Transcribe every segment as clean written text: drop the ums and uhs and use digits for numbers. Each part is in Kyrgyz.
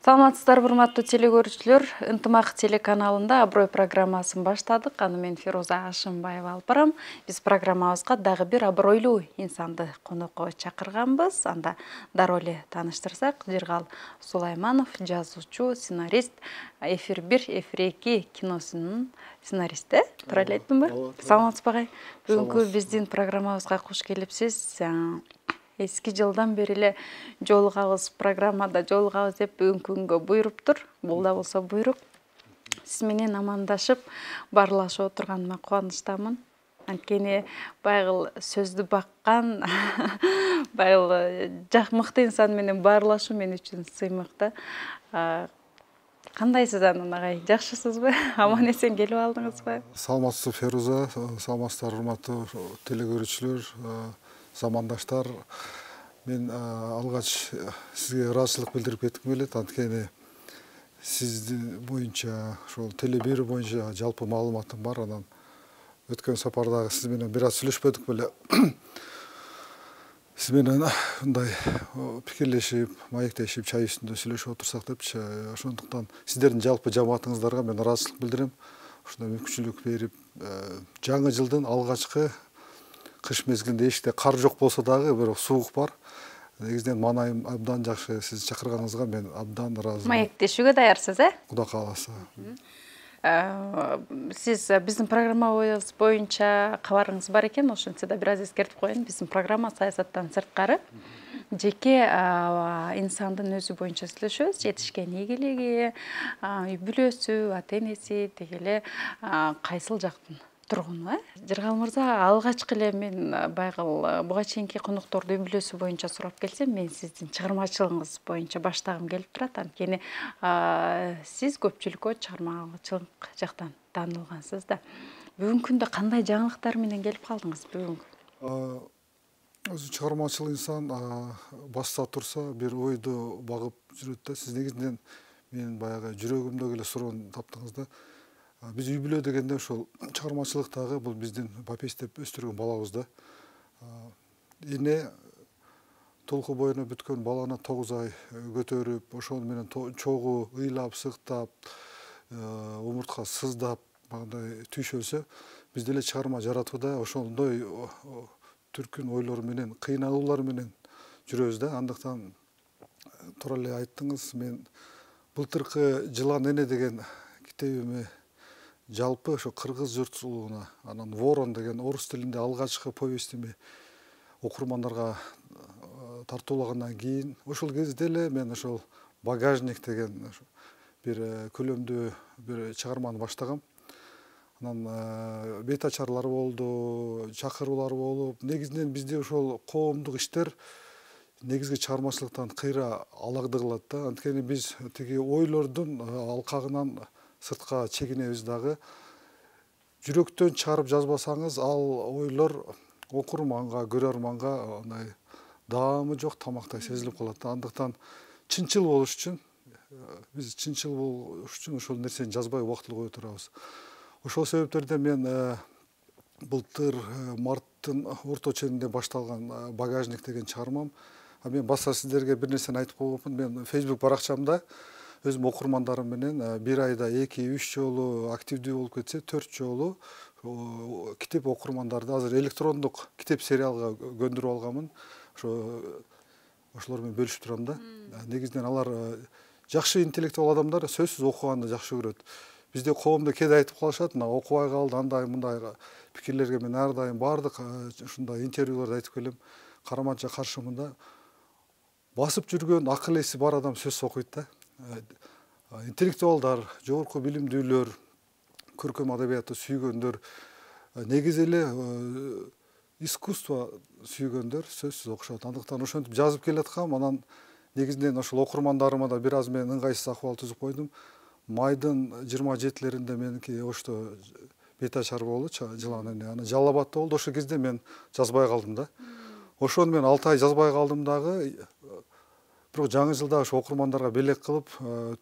Саламатсыздарбы, урматтуу телекөрүүчүлөр. Ынтымак телеканалында Аброй программасын баштадык. Аны мен Фируза Ашымбаева алып барам. Биз программабызга дагы бир абройлуу инсанды конокко чакырганбыз. Анда дароо эле тааныштырсак, Жыргал Сулайманов, жазуучу, сценарист, Эфир 1, Эфир 2 киносунун сценаристи. Туура эле айттымбы? Саламатсызбы агай? Бүгүнкү биздин программабызга куш келипсиз. Эски жылдан бери эле жолугабыз, программада жолугабыз деп бүгүнкү күнгө буйруптур. Бул да болсо буйрук. Сиз менен амандашып, баарлашып отурганыма кубанычтамын. Анткени байгыл сөздү баккан, байгыл мыкты инсан менен баарлашуу мен үчүн сыймык да. Кандайсыз анан агай? Жакшысызбы? Аман эсен келип алдыңызбы? Саламатсызбы Феруза, саламатсыздар урматтуу телекөрүүчүлөр, замандаштар. Мен алгач сизге ыраазычылык билдирип кетким келет. Анткени сиздин боюнча, ошол Теле 1 боюнча жалпы маалыматым бар. Анан өткөн сапардагы сиз менен бир аз сүйлөшпөдүк беле. Сиз менен мындай пикирлешип, маектешип, чай үстүндө сүйлөшүп отурсак депчи. Ошондуктан сиздердин жалпы жамаатыңыздарга мен ыраазычылык билдирем. Ушундай мүмкүнчүлүк берип, жаңы жылдын алгачкы кыш мезгилинде эшикте кар жок болсо дагы бирок суук бар. Негизинен маанайым абдан жакшы. Сиз чакырганыңызга мен абдан ыраазымын. Маектешүүгө даярсыз, Кудай кааласа. Сиз биздин программабыз боюнча кабарыңыз бар экен, ошентсе да бир аз эскертип коеюн. Биздин программа саясаттан сырткары жеке инсандын өзү боюнча сүйлөшөбүз. Жетишкен ийгилиги, үй бүлөсү, ата энеси, деги эле кайсыл жактын тургуну. Жыргал мырза, алгачкы эле мен байгыл буга чейинки конокторду үй бүлөсү боюнча сурап келсем, мен сиздин чыгармачылыгыңыз боюнча баштагым келип турат. Анткени сиз көпчүлүккө чыгармачылык жактан таанылгансыз да. Бүгүнкү күндө кандай жаңылыктар менен келип калдыңыз бүгүнкү? Өзү чыгармачыл инсан басса турса бир ойду багып жүрөт да. Сиз негизинен менин баягы жүрөгүмдөгү эле суроону таптыңыз да. Биз үй бүлө дегенде ошол чыгармачылыктагы бул биздин бапестеп өстүргөн балабыз да. Эне толку боюна бүткөн баланы 9 ай көтөрүп, ошол менен чогуу ыйлап, сыктап, умуртка сыздап, мындай түйшөлсө, биз деле чыгарма жаратууда ошондой түркүн ойлор менен, кыйналуулар менен жүрөбүз да. Андыктан туура эле айттыңыз, мен былтыркы Жылан эне деген китебиме жалпы ошо кыргыз журтчулугуна, анан Ворон деген орус тилинде алгачкы повестими окурмандарга тартуулагандан кийин, ошол кезде эле мен ошол Багажник деген бир көлөмдүү бир чыгарманы баштагам. Анан бет ачарлар болду, чакыруулар болуп, негизинен бизде ошол коомдук иштер негизги чыгармачылыктан кыйра алагды кылат да. Анткени биз тиги ойлордун алкагынан сыртка чегинебиз дагы. Жүрөктөн чыгарып жазбасаңыз, ал ойлор окурманга, көрөрманга андай даамы жок тамактай сезилип калат да. Андыктан чынчыл болуш үчүн, биз чынчыл болуш үчүн ошол нерсени жазбай убактылуу кое турабыз. Ошол себептерден мен былтыр марттын орто ченинде башталган Багажник деген чыгармам. Мен баса сиздерге бир нерсени айтып койгонмун. Мен Facebook баракчамда өзүм окурмандарым менен бир айда 2-3 жолу активдүү болуп кетсе, 4 жолу китеп окурмандарды азыр электрондук китеп сериалга көндүрүп алганмын. Ошолор менен бөлүшүп турам да. Негизинен алар жакшы интеллектуал адамдар сөзсүз окуганды жакшы көрөт. Бизде коомдо кээде айтып калышат, окубай калды, андай мындай пикирлерге мен ар дайым бардык ушундай интервьюларда айтып келем. Караманча каршымында басып жүргөн акыл эси бар адам сөз окуйт да. Интеллектуалдар, жогорку билимдүүлөр, көркөм адабиятты сүйгөндөр, негизи эле искусство сүйгөндөр сөзсүз окушат. Андыктан ошентип жазып келаткам. Анан негизинен ошол окурмандарыма да бир аз мен ыңгайсыз акыбал түзүп койдум. Майдын 27-леринде меники ошто бет ачар болду, Жылан эне. Анан Жалал Абадта болду. Ошол кезде мен жазбай калдым да. Ошону мен 6 ай жазбай калдым дагы. Бирок жаңы жылда ошо окурмандарга белек кылып,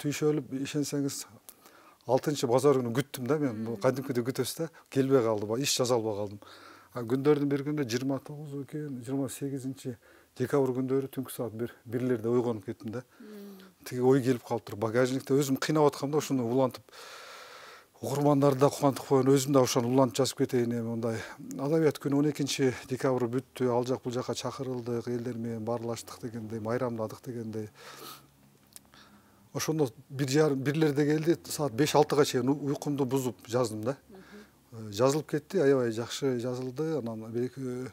түйшөлүп, ишенсеңиз 6-базар күнү күттүм да мен. Кадимкидей күтөбүз да, келбей калды, иш жаза албай калдым. Күндөрдүн бир күндө 29 экен, 28 декабрь күндөрү түнкү саат 1-лерде ойгонуп кеттим да. тиги ой келип калыптыр. Багажникте өзүм кыйнап аткамда ошону улантып окурмандарды да кубантып коеюн, өзүм да ошону улантып жазып кетейин. Эми мындай адабият күнү 12 декабрь бүттү, ал жак бул жака чакырылдык, элдер менен баарлаштык дегендей, майрамдадык дегендей. Ошондо бирлерде келди, саат 5-6га чейин уйкумду бузуп жаздым да. Жазылып кетти, аябай жакшы жазылды. Анан бир-эки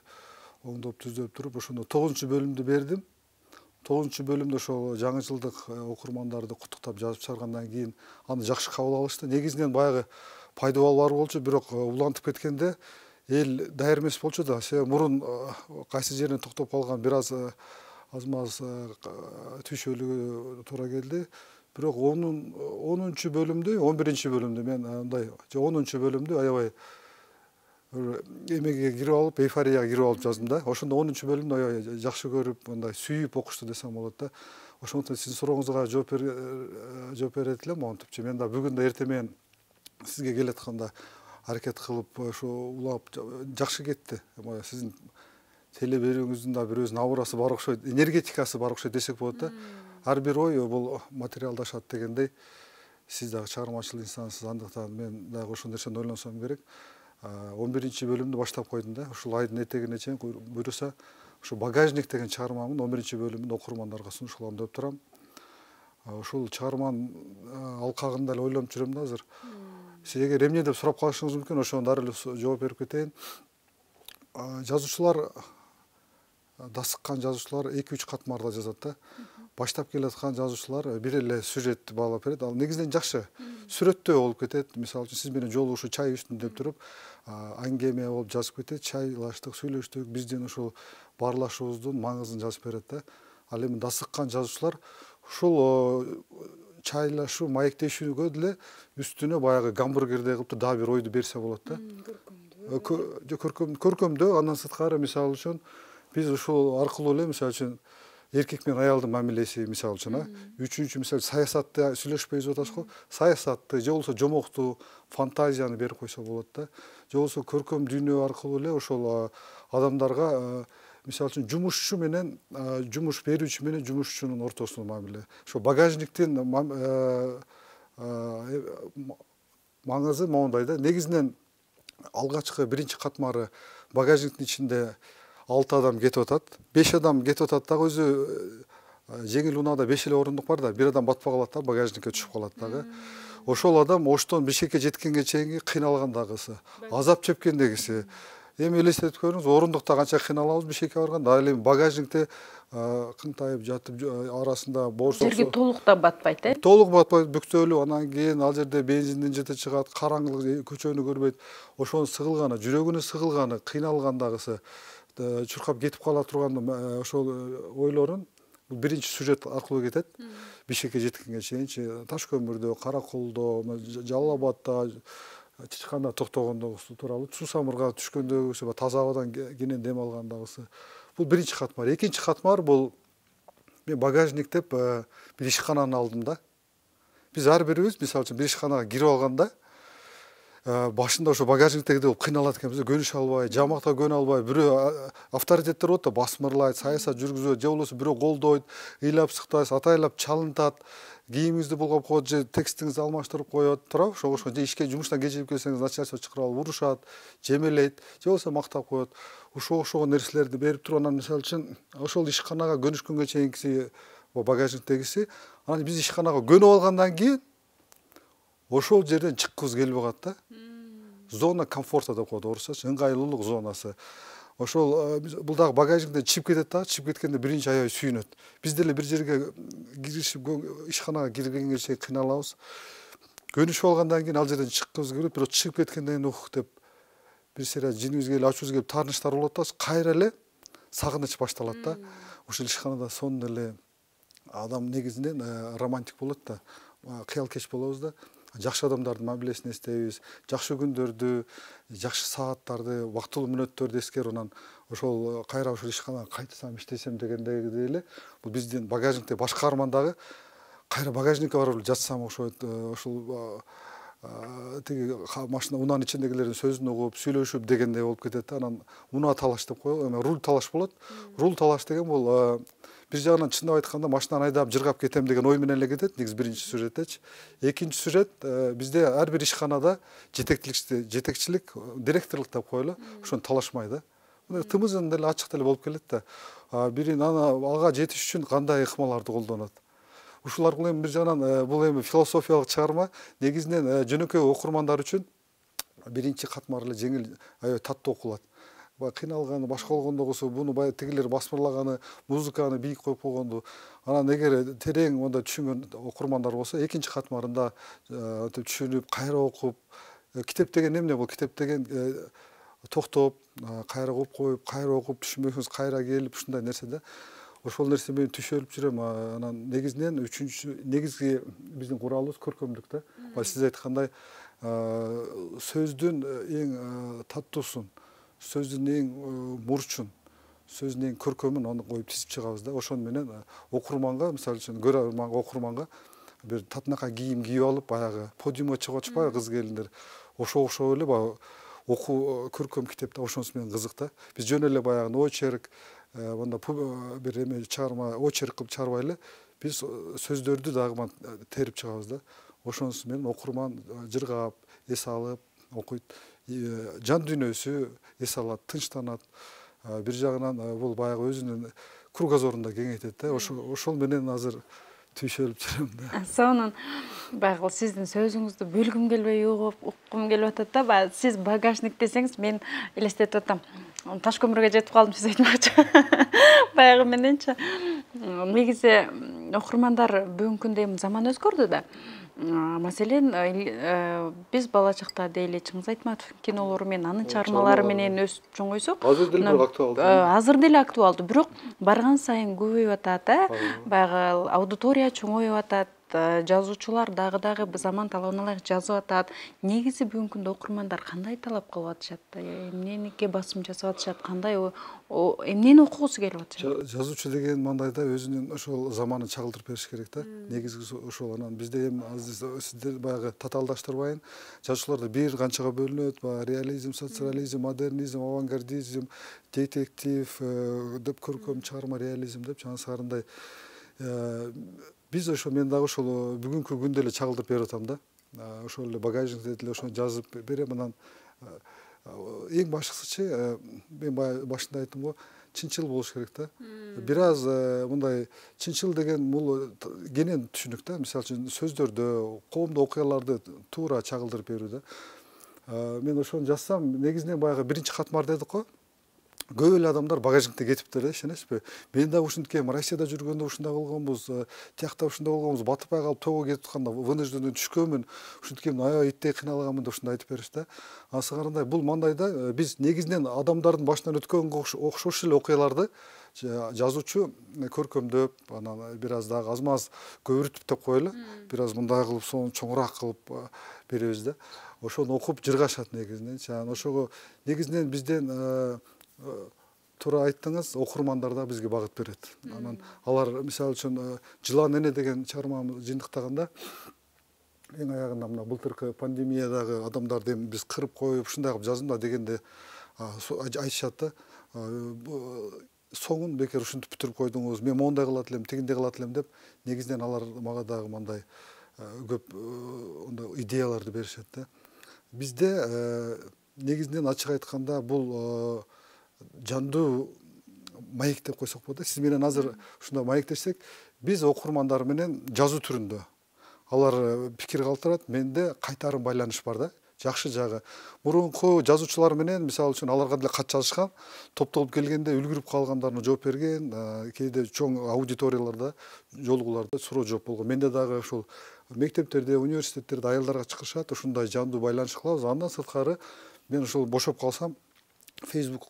оңдоп түзөп туруп, ошондо 9-бөлүмдү бердим. 9-бөлүмдө ошол жаңы жылдык окурмандарды куттуктап жазып чыгаргандан кийин аны жакшы кабыл алышты. Негизинен баягы пайдабал бар болчу, бирок улантып кеткенде эл даяр эмес болчу да. Себеби мурун кайсы жерине токтоп калган бир аз маз түйшөлүгү туура келди. Бирок 10-бөлүмдү, 11-бөлүмдү мен мындай 10-бөлүмдү аябай эмеге кирип алып, эйфорияга кирип алып жаздым да. Ошондо 10-бөлүмдү аябай жакшы көрүп, мындай сүйүп окушту десем болот да. Ошондуктан сиздин сурооңузга жооп берет элем монтипчи. Мен да бүгүн да эртең менен сизге келатканда аракет кылып ошо улап жакшы кетти. Сиздин теле берүүңүздүн да бир өзүнүн аурасы бар окшойт, энергетикасы бар окшойт десек болот да. Ар бир ой бул материалдашат дегендей. Сиз дагы чыгармачыл инсансыз, андыктан мен дагы ошол нерсени ойлонсом керек. 11-бөлүмдү баштап койдум да. Ушул айдын этегине чейин буюрса, ошо багажник деген чыгармамын 11-бөлүмүн окурмандарга сунуш кылам деп турам. Ушул чыгарманын алкагында эле ойлонуп жүрөм да азыр. Сиз эгер эмне деп сурап калышыңыз мүмкүн, ошону дары эле жооп берип кетейин. Жазуучулар, дасыккан жазуучулар 2-3 катмарда жазат да. Баштап келаткан жазуучулар бир эле сюжетти баалап берет. Ал негизинен жакшы сүрөттөө болуп кетет. Мисалы үчүн сиз менен жолугушуу чай үстүндө туруп, аңгеме болуп жазып кетет, чайлаштык, сүйлөштүк, биздин ушул баарлашуубуздун маңызын жазып берет да. Ал эми дасыккан жазуучулар ушул чайлашуу, маектешүүгө деле үстүнө баягы гамбургердей кылып дагы бир ойду берсе болот да. Көркөмдөө, андан сырткары мисалы үчүн биз ушул аркылуу эле мисалы үчүн эркек менен аялдын мамилеси мисалы үчүн, үчүнчү мисалы саясатты сүйлөшпөйбүз деп атабыз го. Саясатты же болбосо жомоктуу фантазияны берип койсо болот да. Же болбосо көркөм дүйнө аркылуу эле ошол адамдарга мисалы үчүн жумушчу менен жумуш берүүчү менен жумушчунун ортосунда мамиле. Ошо багажниктин маңызы моундай да. Негизинен алгачкы биринчи катмары багажниктин ичинде 6 адам кетип атат. 5 адам кетип атат дагы өзү жеңил унаада 5 эле орундук бар да, бир адам батпай калат да, багажникке түшүп калат дагы. Ошол адам Оштон Бишкекке жеткенге чейинки кыйналгандагысы, азап чеккендегиси. Эми элестетип көрүңүз, орундукта канча кыйналабыз Бишкекке барганда, ал эми багажникте кыңтайып жатып арасында борсо. Жерге толук да батпайт, Толук батпайт, бүктөлүп, анан кийин ал жерде бензиндин жыты чыгат, караңгылык, көчөнү көрбөйт. Ошонун сыгылганы, жүрөгүнүн сыгылганы, кыйналгандагысы, чуркап кетип кала турган ошол ойлорун биринчи сюжет аркылуу кетет. Бишкекке жеткенге чейинчи Таш көмүрдө, Караколдо, Жалал Абадда, Чычканда токтогондогусу тууралуу, Суусамырга түшкөндөгүсү, таза абадан кенен дем алгандагысы. Бул биринчи катмар. Экинчи катмар бул мен багажник деп бир ишкананы алдым да. Биз ар бирибиз мисалы үчүн бир ишканага кирип алганда башында ошо багажниктегидей болуп кыйналат экенбиз, көнүшө албай, жамакта көнө албай, бирөө авторитеттер болот да, басмырлайт, саясат жүргүзөт, же болбосо бирөө колдойт, ыйлап сыктайсыз, атайлап чалынтат, кийимиңизди булгап коет, же текстиңизди алмаштырып коет, туурабы? Ошого же ишке жумуштан кечигип келсеңиз начальство чакырып алып урушат, жемелейт, же болбосо мактап коет. Ошого нерселерди берип туруп, анан мисалы үчүн ошол ишканага көнүшкөнгө чейинкиси багажниктегиси, анан биз ишканага көнүп алгандан кийин ошол жерден чыккыбыз келбей калат да. Зона комфорта деп коет орусча, ыңгайлуулук зонасы. Ошол бул дагы багажниктен чыгып кетет да, чыгып кеткенде биринчи аябай сүйүнөт. Биз деле бир жерге киришип ишканага киргенге чейин кыйналабыз. Көнүшүп алгандан кийин ал жерден чыккыбыз келет, бирок чыгып кеткенден кийин деп бир сыйра жинибиз келип, ачуубуз келип таарынычтар болот да, кайра эле сагыныч башталат да. Ошол ишканада сонун эле адам негизинен романтик болот да, кыялкеч болобуз да. Жакшы адамдардын мамилесин эстейбиз, жакшы күндөрдү, жакшы сааттарды, убактылуу мүнөттөрдү эскерип, анан ошол кайра ошол ишканага кайтсам, иштесем дегендей эле. Бул биздин багажникте башка армандагы кайра багажникке барып жатсам окшойт. Ошол тиги машина унаанын ичиндегилердин сөзүн угуп, сүйлөшүп дегендей болуп кетет да. Анан унаа талаш деп коебу, эми руль талаш болот. Руль талаш деген бул бир жагынан чындап айтканда машинаны айдап жыргап кетем деген ой менен эле кетет негизи биринчи сүрөттечи. Экинчи сүрөт бизде ар бир ишканада жетекчилик директорлук деп коелу, ошону талашмай да. Тымызын деле ачык деле болуп келет да. Бирин ага жетиш үчүн кандай ыкмаларды колдонот. Ушул аркылуу эми бир жагынан бул эми философиялык чыгарма негизинен жөнөкөй окурмандар үчүн биринчи катмар эле жеңил, аябай таттуу окулат. Кыйналганы башка болгондо болсо буну баягы тигилер басмырлаганы, музыканы бийик коюп койгонду, анан эгер терең монда түшүнгөн окурмандар болсо экинчи катмарында түшүнүп, кайра окуп, китеп деген эмне бул? Китеп деген токтоп, кайра окуп коюп, кайра окуп, түшүнбөйсөңүз кайра келип ушундай нерсе да. Ошол нерсе менен түшөлүп жүрөм. Анан негизинен негизги биздин куралыбыз көркөмдүк да. Сиз айткандай сөздүн эң таттуусун, сөздүн эң мурчун, сөздүн эң көркөмүн аны коюп тизип чыгабыз да. Ошону менен окурманга, мисалы үчүн көрөрманга, окурманга бир татынакай кийим кийип алып, баягы подиумга чыгып атышпайбы кыз келиндер. Ошого окшоп эле баягы окуу көркөм китепте ошонусу менен кызык да. Биз жөн эле баягы очерк, мында бир эме чыгарма очерк кылып чыгарбай эле биз сөздөрдү дагы терип чыгабыз да. Ошонусу менен окурман жыргап, эс алып окуйт. Жан дүйнөсү эс алат, тынчтанат. Бир жагынан бул баягы өзүнүн кругозорун да кеңейтет да. Ошол менен азыр түйшөлүп жүрөм да. Сонун баягы сиздин сөзүңүздү бөлгүм келбей уккум келип атат да. Баягы сиз багажник десеңиз мен элестетип атам. Таш көмүргө жетип калдым сиз айтмакчы. Баягы мененчи. Негизи окурмандар бүгүнкү күндө эми заман өзгөрдү да. Маселен, биз бала чакта дейли Чыңгыз Айтматов кинолору менен, анын чыгармалары менен өсүп чоңойсок, Азыр деле актуалдуу. азыр деле актуалдуу, бирок барган сайын көбөйүп атат, баягы аудитория чоңоюп атат, жазуучулар дагы заман талабына ылайык жазып атат. Негизи бүгүнкү күндө окурмандар кандай талап кылып атышат? Эмнеге басым жасап атышат? Кандай эмнени окугусу келип атышат? Жазуучу деген мандайда өзүнүн ошол заманын чагылдырып бериш керек да. Негизгиси ошол. Анан бизде эми сиздер баягы татаалдаштырбайын. Жазуучуларда бир канчага бөлүнөт, реализм, социализм, модернизм, авангардизм, детектив деп көркөм чыгарма, реализм деп анысындай. Биз ошо мен дагы ошол бүгүнкү күндө эле чагылдырып берип атам да. Ошол эле багажникте эле ошону жазып берем. Анан эң башкысычы мен башында айттым го, чынчыл болуш керек да. Бир аз мындай чынчыл деген бул кенен түшүнүк да. Мисалы үчүн сөздөрдө, коомдук окуяларды туура чагылдырып берүү да. Мен ошону жазсам, негизинен баягы биринчи катмар дедик го. Көп эле адамдар багажникте кетиптир да, ишенесизби? Мен дагы ушинтке Россияда жүргөндө ушундай болгонбуз, тиякта ушундай болгонбуз, батпай калып тоого кетип атканда вынужденный түшкөнмүн, ушинтке аябай иттей кыйналганмын деп ушундай айтып беришти да. Анысындай бул мандайда биз негизинен адамдардын башынан өткөнгө окшош эле окуяларды жазуучу көркөмдөп, анан бир аз дагы аз-маз көбүртүп деп коелу, бир аз мындай кылып, сону чоңураак кылып беребиз да. Ошону окуп жыргашат негизинен. Ошого негизинен бизден туура айттыңыз, окурмандар да бизге багыт берет. Анан алар мисалы үчүн Жылан эне деген чыгармамды жыйынтыктаганда эң аягында мына былтыркы пандемиядагы адамдарды эми биз кырып коюп ушундай кылып жаздым да дегенде айтышат да. Соңун бекер ушинтип бүтүрүп койдуңуз, мен моундай кылат элем, тигиндей кылат элем деп негизинен алар мага дагы мындай көп идеяларды беришет да. Бизде негизинен ачык айтканда бул жандуу маек деп койсок болот да. Сиз менен азыр ушундай маектешсек, биз окурмандар менен жазуу түрүндө. Алар пикир калтырат, менде кайтарым байланыш бар да. Жакшы жагы. Мурунку жазуучулар менен, мисалы үчүн аларга деле кат жазышкан, топтолуп келгенде үлгүрүп калгандарына жооп берген, кээде чоң аудиторияларда, жолугуларда суроо жооп болгон. Менде дагы ушул мектептерде, университеттерде аялдарга чакырышат, ушундай жандуу байланыш кылабыз. Андан сырткары мен ушул бошоп калсам, Facebook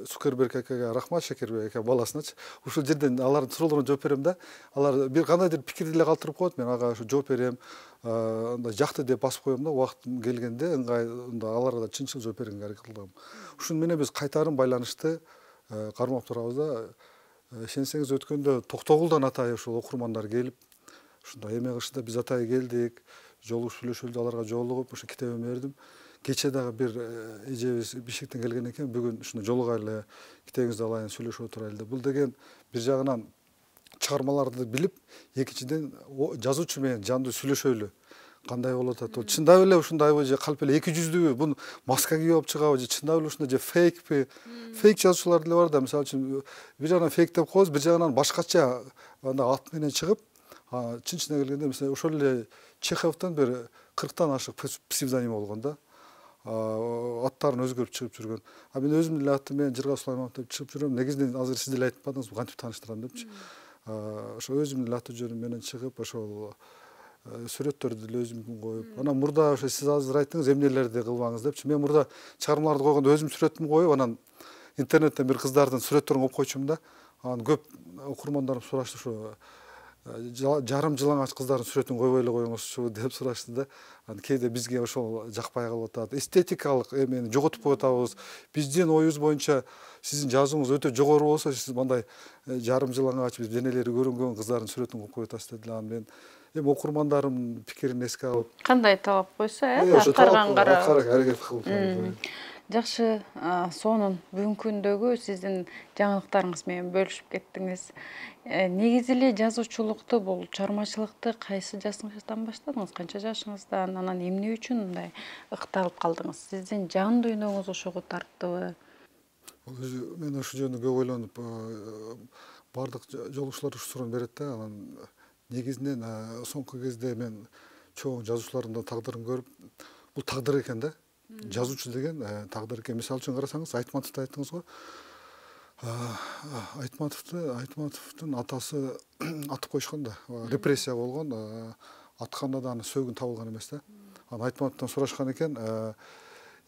Цукерберг акеге рахмат, Шекербек аке баласыначы. Ушул жерден алардын суроолоруна жооп берем да. Алар бир кандайдыр пикир деле калтырып коет, мен ага жооп берем. Анда жакты деп басып коем да, убактым келгенде ыңгайында аларга да чынчыл жооп бергенге аракет кылам. Ушун менен биз кайтарым байланышты кармап турабыз да. Ишенсеңиз өткөндө Токтогулдан атайын ушул окурмандар келип, ушундай эме кылышты да, биз атайын келдик, жолугуп сүйлөшүлдү, аларга жолугуп, ушу китебимди бердим. Кече дагы бир эжебиз Бишкектен келген экен, бүгүн ушуну жолугайлы, китебиңизди алайын, сүйлөшүп отурайлы деп. Бул деген бир жагынан чыгармаларды билип, экинчиден жазуучу менен жандуу сүйлөшөлү. Кандай болуп атат? Ол чындап эле ушундайбы же калп эле эки жүздүүбү? Буну маска кийип алып чыгабы же чындап эле ушундай же фейкпи? Фейк жазуучулар деле бар да. Мисалы үчүн бир жагынан фейк деп коебуз, бир жагынан башкача анда ат менен чыгып, чын-чынына келгенде мисалы ошол эле Чеховдон бир 40тан ашык псевдоним болгон да. Аттарын өзгөрүп чыгып жүргөн. Мен өзүм деле атым менен Жыргал Сулайманов деп чыгып жүрөм. Негизинен азыр сиз деле айтып бардыңыз, кантип тааныштырам депчи. Ошо өзүм деле аты жөнүм менен чыгып, ошол сүрөттөрдү деле өзүмдүн коюп, анан мурда ошо сиз азыр айттыңыз, эмнелерди кылбаңыз депчи. Мен мурда чыгармаларды койгондо өзүм сүрөтүмдү коюп, анан интернеттен бир кыздардын сүрөттөрүн коюп койчумун да. Анан көп окурмандарым сурашты, ошо жарым жылаңач кыздардын сүрөтүн койбой эле коюңузчу деп сурашты да. Анан кээде бизге ошол жакпай калып атат. Эстетикалык эмени жоготуп коюп атабыз. Биздин оюбуз боюнча сиздин жазууңуз өтө жогору болсо, сиз мындай жарым жылаңач биз денелери көрүнгөн кыздардын сүрөтүн коюп коюп атасыз деди. Анан мен окурмандарым пикирин эске алып, кандай талап койсо, аткарганга аракет кылып. Жакшы, сонун бүгүнкү күндөгү сиздин жаңылыктарыңыз менен бөлүшүп кеттиңиз. Негизи эле жазуучулукту, бул чыгармачылыкты кайсы жашыңыздан баштадыңыз? Канча жашыңыздан? Анан эмне үчүн мындай ыкталып калдыңыз? Сиздин жан дүйнөңүз ошого тарттыбы? Мен ошол жөнүндө көп ойлонуп, бардык жолугучулар ушу суроону берет да. Анан негизинен соңку кезде мен чоң жазуучулардын тагдырын көрүп, бул тагдыр экен да. Жазуучу деген тагдыр экен. Мисалы үчүн карасаңыз, Айтматовду айттыңыз го. Айтматовдун атасы атып коюшкан да. Репрессия болгон, атканда да анын сөөгүн табылган эмес да. Анан Айтматовдон сурашкан экен,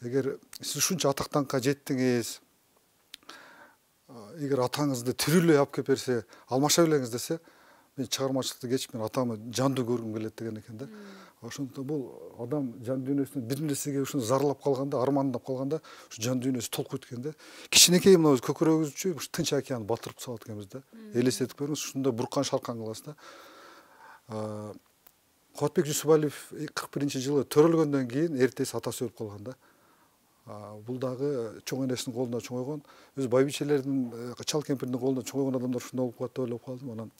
эгер сиз ушунча атактанка жеттиңиз, эгер атаңызды тирүүлөй алып келип берсе, алмаша белеңиз десе, мен чыгармачылыкты кечип, мен атамы жандуу көргүм келет деген экен да. Ошондуктан бул адам жан дүйнөсүнө бир нерсеге ушуну зарлап калганда, армандап калганда, ушу жан дүйнөсү толкуйт экен да. Кичинекей мына көкүрөгүбүзчү ушу Тынч океанды батырып салат экенбиз да. Элестетип көрүңүз, ушундай буркан шаркан кыласыз да. Кубатбек Жусупалиев 41-жылы төрөлгөндөн кийин эртеси атасы өлүп калган да. Бул дагы чоң энесинин колунда чоңойгон, өз байбичелердин, чал кемпирдин колунда чоңойгон адамдар ушундай болуп калат деп ойлоп калдым. Анан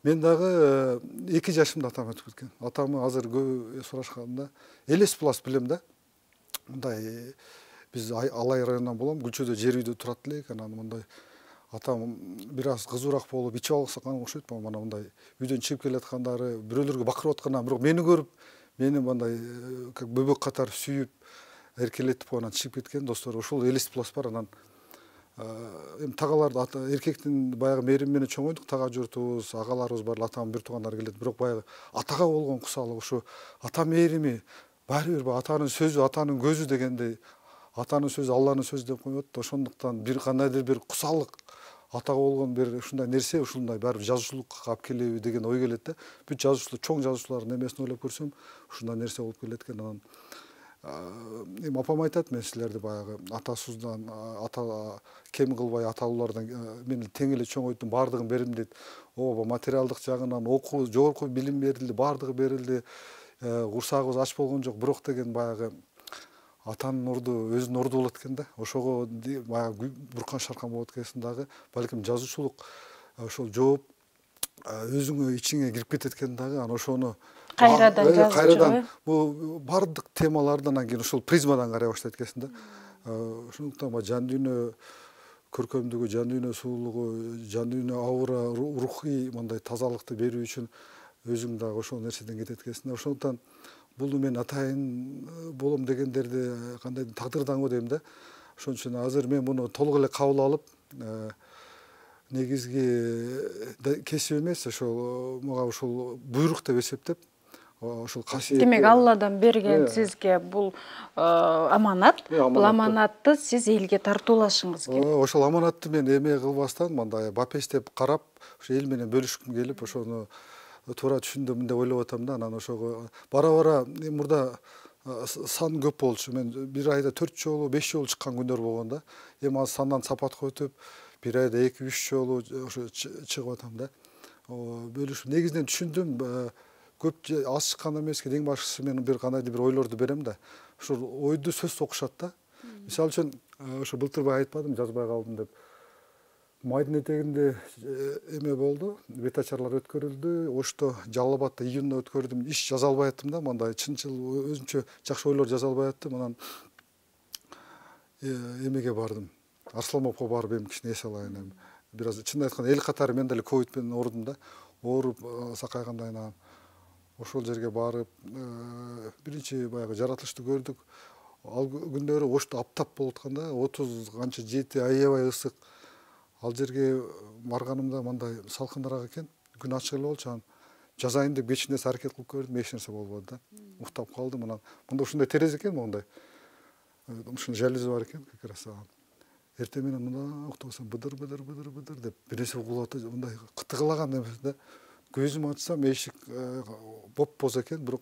мен дагы 2 жашымда атам өтүп кеткен. Атамы азыр көп сурашканда элес булас билем да. Мындай биз Алай районунан болом, Гүлчөдө жер үйдө турат элек. Анан мындай атам бир аз кызуураак болуп, ичип алсакан окшойт, анан мындай үйдөн чыгып келаткандары, бирөөлөргө бакырып аткандан, бирок мени көрүп, мени мындай как бөбөк катары сүйүп, эркелетип анан чыгып кеткен достор. Ошол элес булас бар. Анан эми тагаларды, эркектин баягы мээрими менен чоңойдук, тага журтубуз, агаларыбыз бар, атамдын бир туугандары келет. Бирок баягы атага болгон кусалык, ушу ата мээрими баары бир атанын сөзү, атанын көзү дегендей, атанын сөзү Алланын сөзү деп коет. Ошондуктан бир кандайдыр бир кусалык, атага болгон бир ушундай нерсе, ушундай баары бир жазуучулукка алып келеби деген ой келет да. Бүт жазуучулар, чоң жазуучулардын эмесин ойлоп көрсөм, ушундай нерсе болуп келет экен. Анан эми апам айтат, мен силерди баягы атасыздан, ата кем кылбай, аталуулардан мени тең эле чоңойттум, баардыгын бердим дейт. Ооба, материалдык жагынан окуу, жогорку билим берилди, баардыгы берилди. Курсагыбыз ач болгон жок, бирок деген баягы атанын орду өзүнүн орду болот экен да. Ошого баягы буркан шаркан болот экенсин дагы, балким жазуучулук ошол жооп өзүңө ичиңе кирип кетет экен дагы. Анан ошону кайрадан бул баардык темалардан анан кийин ошол призмадан карай баштайт экенсиң да. Ошондуктан жан дүйнө көркөмдүгү, жан дүйнө сулуулугу, жан дүйнө аура, рухий мындай тазалыкты берүү үчүн өзүң дагы ошол нерседен кетет экенсиң да. Ошондуктан бул мен атайын болом дегендерди кандай тагдырдаңбы дейм да. Ошон үчүн азыр мен муну толук эле кабыл алып, негизги кесип эмес, ошол мага ошол буйрук деп эсептеп, ошол касиет. Демек Алладан берген сизге бул аманат. Бул аманатты сиз элге тартуулашыңыз керек. Ошол аманатты мен эме кылбастан, мындай бапестеп карап, ошо эл менен бөлүшкүм келип, ошону туура түшүндүм деп ойлоп атам да. Анан ошого бара-бара мурда сан көп болчу. Мен бир айда 4 жолу, 5 жолу чыккан күндөр болгон да. Эми азыр сандан сапатка өтүп, бир айда 2-3 жолу ошо чыгып атам да. Бөлүшүп негизинен түшүндүм, көп аз чыккан эмески, эң башкысы мен бир кандайдыр бир ойлорду берем да. Ошол ойду сөз окушат да. Мисалы үчүн ошо былтыр бай айтпадым, жазбай калдым деп. Майдын этегинде эме болду, бет ачарлар өткөрүлдү. Ошто Жалал Абадта июнда өткөрдүм. Иш жаза албай аттым да, мындай чынчыл өзүнчө жакшы ойлор жаза албай аттым. Анан эмеге бардым. Арсланбапка барып эми кичине эс алайын эми. Бир аз чын айтканда эл катары мен деле ковид менен оорудум да. Ооруп сакайгандан анан ошол жерге барып биринчи баягы жаратылышты көрдүк. Ал күндөрү Ошто аптап болуп атканда 30 канча 7 аябай ысык. Ал жерге барганымда мындай салкыныраак экен. Күн ачык эле болчу. Анан жазайын деп эч нерсе аракет кылып көрдүм, эч нерсе болбоду да. Уктап калдым. Анан мында ушундай терезе экен, мындай. Ушун жалюзи бар экен, как раз. Эртең менен мына уктасам быдыр деп бир нерсе угулуп атат, мындай кытыгылаган эмес да. Көзүмдү ачсам эшик боз экен, бирок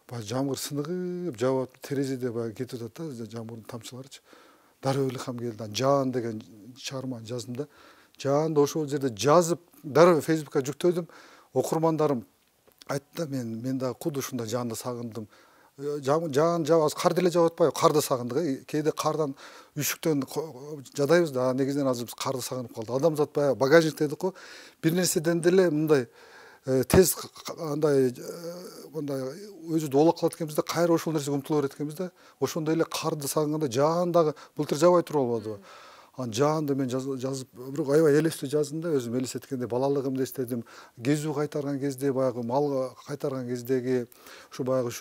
баягы жамгыр сыныгып жаап терезеде баягы кетип атат да, жамгырдын тамчыларычы. Дароо илхам келди. Жаан деген чыгарма жаздым да. Жаанды ошол жерде жазып, дароо Фейсбукка жүктөдүм. Окурмандарым айтты да, мен дагы куду ушундай жаанды сагындым. Жаан жаап, азыр кар деле жаап атпайбы? Карды сагындык. Кээде кардан үшүктөн жадайбыз да, негизинен азыр биз карды сагынып калдык. Адамзат баягы багажник дедик го. Бир нерседен деле мындай тез андай өзүбүздү оолак кылат экенбиз да, кайра ошол нерсеге умтула берет экенбиз да. Ошондой эле карды сагынганда жаан дагы былтыр жабай туруп албадыбы. Анан жаанды мен жазып, бирок аябай элестүү жаздым да, өзүм элестеткенде балалыгымды эстедим. Кезүү кайтарган кезде, баягы мал кайтарган кездеги ушу баягы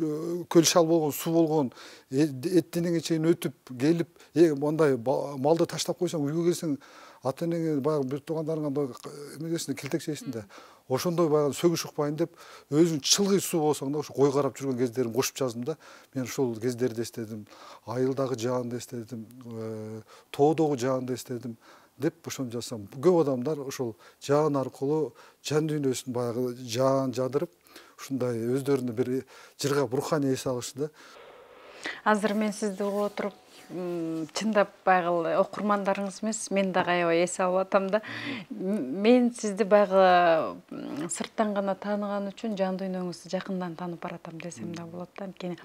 көл шал болгон, суу болгон, эт денеңе чейин өтүп келип, мындай малды таштап койсоң, үйгө келсең ата энеңе баягы бир туугандарыңа эмегесине килтекчейсиң да. Ошондой баягы сөгүш укпайын деп, өзүң чылгый суу болсоң да, ошо кой карап жүргөн кездерим кошуп жаздым да. Мен ошол кездерди эстедим. Айылдагы жаанды эстедим, тоодогу жаанды эстедим деп ошону жазсам, көп адамдар ошол жаан аркылуу жан дүйнөсүн баягы жаан жадырып, ушундай өздөрүнө бир жыргап руханий эс алышты да. Азыр мен сизди угуп отуруп, чындап баягы окурмандарыңыз эмес, мен дагы аябай эс алып атам да. Мен сизди баягы сырттан гана тааныган үчүн жан дүйнөңүздү жакындан таанып баратам десем да болот да. Анткени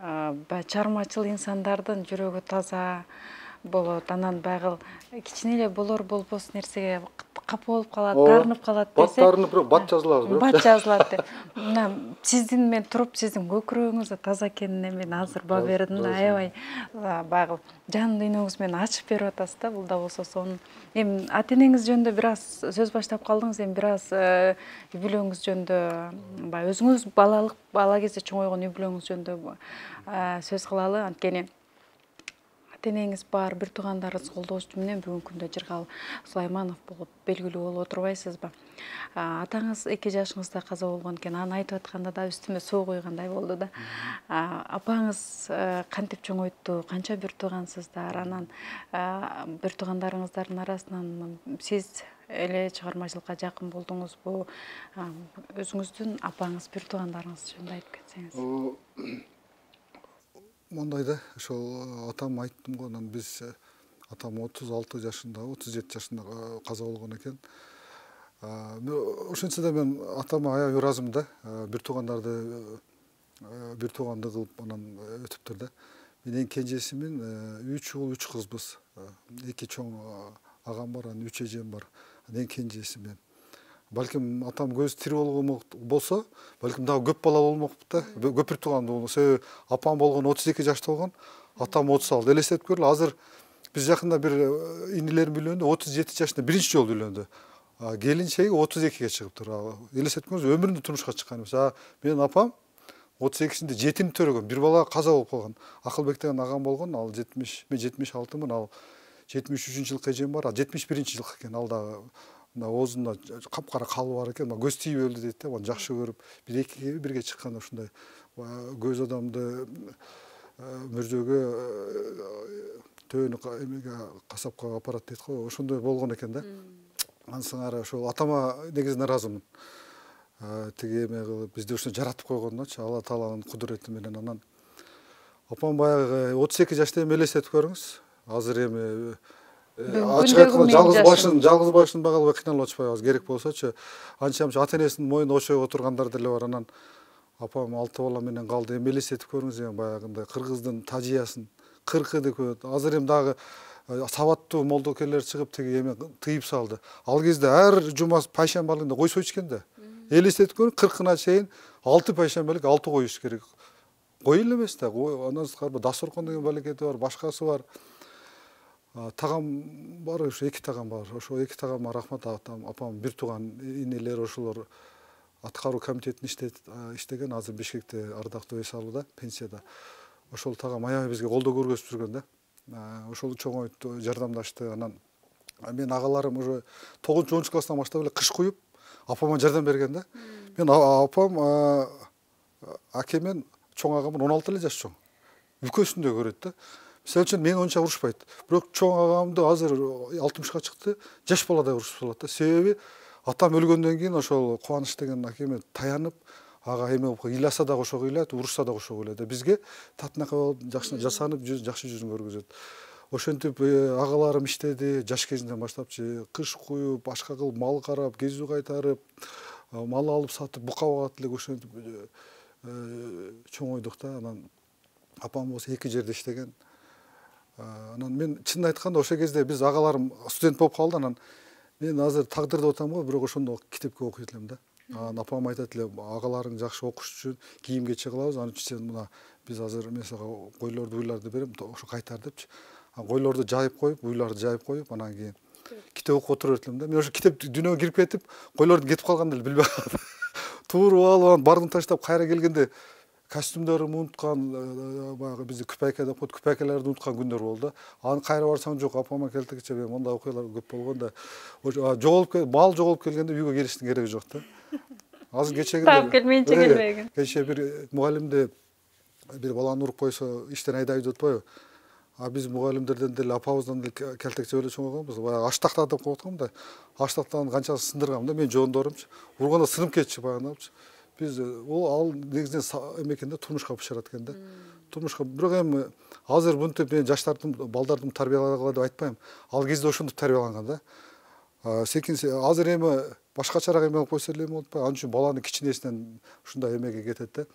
баягы чармачыл инсандардын жүрөгү таза болот. Анан баягы кичине эле болор болбос нерсеге капа болуп калат, таарынып калат десе. Баттарынып бирок бат жазылат бирок. Бат жазылат деп. Мына сиздин мен туруп сиздин көкүрөгүңүз да таза экенине мен азыр баа бердим да, аябай баягы жан дүйнөңүз менен ачып берип атасыз да. Бул да болсо сонун. Эми ата энеңиз жөнүндө бир аз сөз баштап калдыңыз. Эми бир аз үй бүлөңүз жөнүндө, баягы өзүңүз бала кезде чоңойгон үй бүлөңүз жөнүндө сөз кылалы. Анткени энеңиз бар, бир туугандарыңыз колдоосу менен бүгүнкү күндө Жыргал Сулайманов болуп белгилүү болуп отурбайсызбы? Атаңыз 2 жашыңызда каза болгон экен. Аны айтып атканда да үстүмө суу куйгандай болду да. Апаңыз кантип чоңойтtu? Канча бир туугансыздар? Анан бир туугандарыңыздардын арасынан сиз эле чыгармачылыкка жакын болдуңузбу? Өзүңүздүн апаңыз, бир туугандарыңыз жөнүндө айтып кетсеңиз. Мындай да, ошол атам айттым го, анан биз атам 36 жашында, 37 жашында каза болгон экен. Ошентсе да мен атама аябай ыраазымын да. Бир тууганды кылып анан өтүптүр да. Мен эң кенжесимин, 3 уул 3 кызбыз. 2 чоң агам бар, анан 3 эжем бар. Эң кенжеси мен. Балким атам көз тирүү болгон болсо, балким дагы көп бала болмокпут да. Көп бир туугандуу болсо, апам болгон 32 жашта болгон, атам 36. Элестетип көрүлү, азыр биз жакында бир инилерим үйлөндү, 37 жашында биринчи жолу үйлөндү. Келинчеги 32ге чыгыптыр. Элестетип көрүңүз, өмүрүндө турмушка чыккан эмес. Менин апам 32-синде жетини төрөгөн, бир бала каза болуп калган. Акылбек деген агам болгон, ал 70, мен 76-мын, ал 73-жылкы жылкы эжем бар, ал 71-жылкы экен. Ал дагы оозунда капкара калбы бар экен, көз тийип өлдү дейт да. Аны жакшы көрүп, бир экиге бирге чыкканда ушундай көз адамды мөрзөгө төөнү эмеге касапка апарат дейт го, ошондой болгон экен да. Ансыңары ошол атама негизинен ыраазымын. Тиги эме кылып бизди ушуну жаратып койгонунчу, Алла Тааланын кудурети менен. Анан апам баягы 32 жашта эми элестетип көрүңүз. Азыр эми ачык айтканда жалгыз башын бага албай кыйналып атышпайбыз, керек болсочу. Анча-мынча ата энесинин мойнунда очогуп отургандар деле бар. Анан апам 6 бала менен калды. Эми элестетип көрүңүз, баягындай кыргыздын тажиясын, кыркы деп коет. Азыр эми дагы сабаттуу молдокерлер чыгып тиги эме тыйып салды. Ал кезде ар жума пайшамбалыгында кой союш экен да. Элестеткөн 40-ына чейин 6 пайшамбалык 6 коюш керек. Кой эле эмес да. Андан сырткары дасторкон деген балекети бар, башкасы бар. Тагам бар, ошо 2 тагам бар. Ошо 2 тагамга рахмат апам бир тууган инелер ошолор аткаруу комитетин иштеген, азыр Бишкекте ардактуу эс алууда, пенсияда. Ошол тагам аябай бизге колдоо көргөзүп жүргөн да. Ошол чоңойтtu, жардамдашты. Анан мен агаларым уже 9-10 класстан баштап эле кыш куюп, апама жардам берген да. Мен апам акемен чоң агамын 16 эле жаш чоң. Бүкөсүндө көрөт да. Мисалы үчүн мен онча урушпайт. Бирок чоң агамды азыр 60га чыкты, жаш баладай урушуп салат да. Себеби атам өлгөндөн кийин ошол Кубаныч деген акеме таянып, ага эме ыйласа да ошого ыйлайт, урушса да ошого ыйлайт. Бизге татынака болуп жакшы жасанып, жакшы жүзүн көргөзөт. Ошентип агаларым иштеди, жаш кезинден баштапчы кыш куюп, башка кылып мал карап, кезүү кайтарып, мал алып сатып, бука багат элек ошентип чоңойдук да. Анан апам болсо 2 жерде иштеген. Анан мен чынын айтканда ошол кезде биз агаларым студент болуп калды. Анан мен азыр тагдырды отам го, бирок ошондо китепке окуйт элем да. Апам айтат эле, агаларың жакшы окуш үчүн кийимге чыгылабыз, анын үчүн сен мына биз азыр мен сага койлорду, уйларды берем, ошо кайтар депчи. Койлорду жайып коюп, уйларды жайып коюп, анан кийин китеп окуп отура берет элем да. Мен ошо китеп дүйнөгө кирип кетип, койлордун кетип калганын эле билбей калдым. Тууруп алып, бардым таштап, кайра келгенде костюмдорумду унуткан, баягы бизди күпайка деп коет, күпайкаларды унуткан күндөр болду. Аны кайра барсаң жок, апама келтигиче мондай окуялар көп болгон да. Мал жоголуп келгенде үйгө келиштин кереги жок да. Азыр кечеге таап келмейинче келбеген. Кече бир мугалимди бир баланы уруп койсо иштен айдайбыз деп атпайбы? Биз мугалимдерден деле апабыздан деле келтекче эле чоңойгонбуз. Баягы аштакта деп коет го да. Аштактан канчасын сындыргам да, мен жондорумчу. Урганда сынып кетчи баягынапчы. Биз ал негизинен эме да, турмушка бышырат экен да. Турмушка, бирок эми азыр мынтип мен жаштардын, балдардын тарбиялагыла деп айтпайм. Ал кезде ошондуп тарбияланган да. Азыр эми башкачараак эме кылып койсо эле эме болуп атпайбы? Анын үчүн баланы кичинесинен ушундай эмеге кетет да.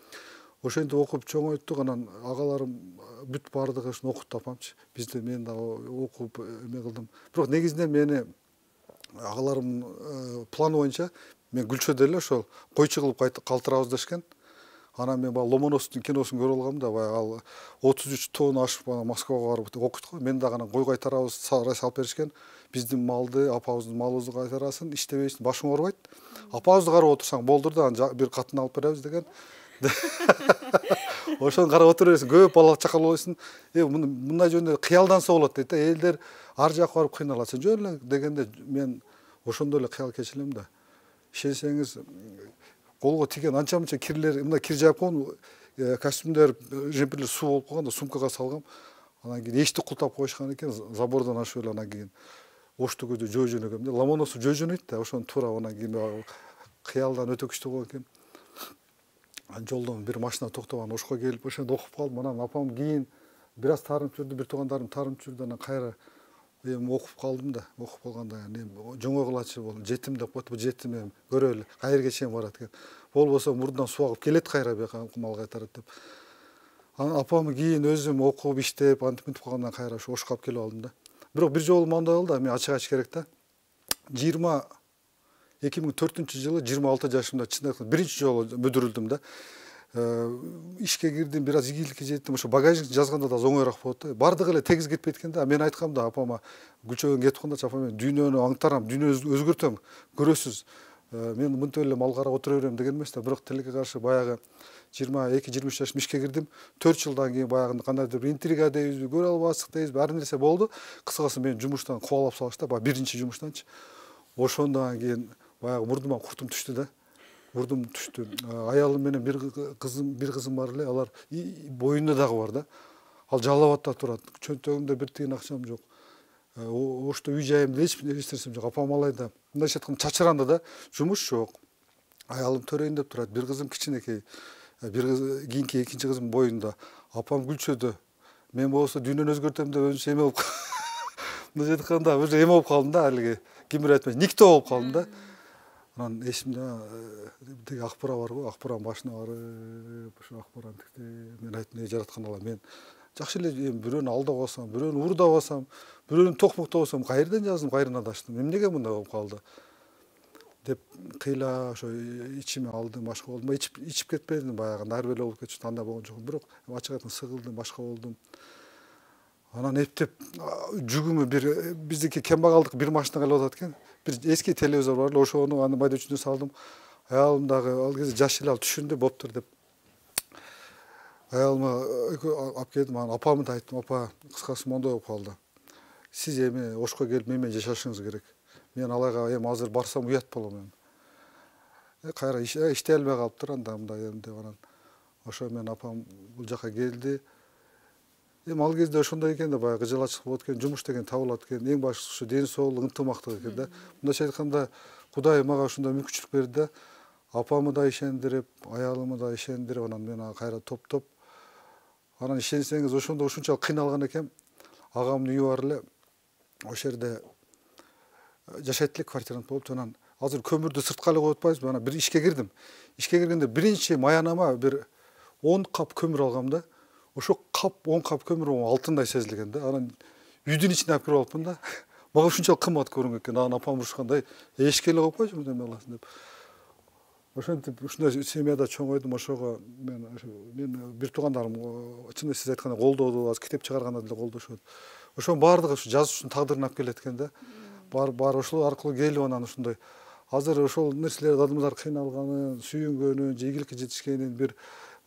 Ошентип окуп чоңойттук, анан агаларым бүт бардыгы ушуну окутту апамчы. Бизде мен да окуп эме кылдым. Бирок негизинен мени агаларым планы боюнча мен Гүлчөдө эле ошол койчу кылып калтырабыз дешкен. Анан мен баягы Ломоновдун киносун көрүп алгам да, баягы ал 33 тонн ашып Москвага барып окуйт го. Мен дагы анан кой кайтарабыз, салып беришкен. Биздин малды, апабыздын малыбызды кайтарасын, иштебейсиң, башың оорубайт. Апабызды карап отурсаң болдур да, анан бир катын алып беребиз деген. Ошону карап отура бересиң, көп бала чакал болосуң. Мындай жөнүндө кыялданса болот дейт да. Элдер ар жакка барып кыйналат. Сен жөн эле дегенде мен ошондой эле кыял кечирем да. Ишенсеңиз, колго тиген анча-мынча кирлер, мына кир жаап койгон, костюмдер, жемпирлер суу болуп калган да, сумкага салгам. Анан кийин эшикти култап коюшкан экен, забордон ашып эле анан кийин оштугүдү жөө жөнөгөм да. Ломоносов жөө жөнөйт да, ошону туура анан кийин кыялдан өтө күчтүү болгон экен. Жолдон бир машина токтогон, ошко келип ошондо окуп калдым. Анан апам кийин бир аз таарынып жүрдү, бир туугандарым таарынып жүрдү, анан кайра эми окуп калдым да. Окуп калганда жоңойгулачы болду, жетим деп коет, бул жетим эми көрө эле, кайерге чейин барат экен. Болбосо мурдунан суу агып келет кайра бияка мал кайтарат деп. Анан апам кийин өзүм окуп, иштеп, антип мынтип калгандан кайра ошо Ошко алып келип алдым да. Бирок бир жолу мындай болду, мен ачык айтыш керек да. 2004-жылы 26 жашымда чындап айтканда биринчи жолу мүдүрүлдүм да. Ишке кирдим, бир аз ийгиликке жеттим. Ошо багажник жазганда да оңоюраак болот да. Бардыгы эле тегиз кетпейт экен да. Мен айткам да апама, Гүлчөгөн кетип калганда, апа мен дүйнөнү аңтарам, дүйнөнү өзгөртөм, көрөсүз. Мен мынтип эле мал карап отура берем деген эмес да. Бирок тилекке каршы баягы 22-23 жашым ишке кирдим. 4 жылдан кийин баягы кандайдыр бир интрига дейбизби, көрө албастык дейбизби, ар нерсе болду. Кыскасы мен жумуштан кубалап салышты, баягы биринчи жумуштанчы. Ошондон кийин баягы мурдума куртум түштү да. Мурдум түштү. Аялым менен бир кызым бар эле, алар боюнда дагы бар да. Ал Жалал Абадта турат. Чөнтөгүмдө бир тиын акчам жок. Ошто үй жайымда эч нерсем жок. Апам алайда мындайча айтканда чачыранда да, жумуш жок. Аялым төрөйүн деп турат. Бир кызым кичинекей. Кийинки экинчи кызым боюнда. Апам Гүлчөдө. Мен болсо дүйнөнү өзгөртөм деп өзүнчө эме болуп мындайча айтканда уже эме болуп калдым да, алиги кимбир айтпай, никто болуп калдым да. Анан эсимде тиги Акбура бар го, Акбуранын башына барып, ошо Акбураны мен айттым, жараткан Алла, мен жакшы эле бирөөнү алдап алсам, бирөөнү уурдап алсам, бирөөнү токмоктоп алсам, кайерден жаздым, кайерден адаштым, эмнеге мындай болуп калды деп кыйла ошо ичиме алдым, башка болдум. Ичип кетпедим, баягы нарбеле болуп кетчү, андай болгон жокмун, бирок ачык айтканда сыгылдым, башка болдум. Анан эптеп жүгүмү бир биздики кембагалдык бир машина калып атат экен. Бир эски телевизор бар эле, ошону аны майда үчүнө салдым. Аялым дагы ал кезде жаш эле, ал түшүндү, болуптур деп. Аялыма алып келдим, анан апамы да айттым, апа, кыскасы мондой болуп калды. Сиз эми Ошко келип менен жашашыңыз керек. Мен алайга эми азыр барсам уят болом эми. Кайра иштей албай калыптыр, анда мындай эми деп анан ошо менен апам бул жака келди. Эми ал кезде ошондой экен да, баягы кыжалачылык болот экен, жумуш деген табылат экен, эң башкысы ушу ден соолук, ынтымактык экен да. Мындайча айтканда Кудай мага ушундай мүмкүнчүлүк берди да. Апамы да ишендирип, аялымы да ишендирип, анан мен кайра топтоп, анан ишенсеңиз ошондо ушунчалык кыйналган экем. Агамдын үйү бар эле, ошол жерде жашайт элек, квартирант болуп, анан азыр көмүрдү сыртка эле коюп атпайбызбы? Анан бир ишке кирдим. Ишке киргенде биринчи маянама бир 10 кап көмүр алгам да. Ошо 10 кап көмүр алтындай сезилген да. Анан үйдүн ичине алып кирип алыпмын да. Мага ушунчалык кымбат көрүнгөн экен. Анан апам урушкандай, эшикке эле коюп койчу, неме кыласың деп. Ошентип ушундай семьяда чоңойдум. Ошого мен бир туугандарым чын сиз айткандай колдоду, азыр китеп чыгарганда деле колдошот. Ошонун баардыгы ушу жазуучунун тагдырын алып келет экен да. Бар ошол аркылуу келип анан ушундай азыр ошол нерселер адамдар кыйналганын, сүйүнгөнүн, ийгиликке жетишкенин бир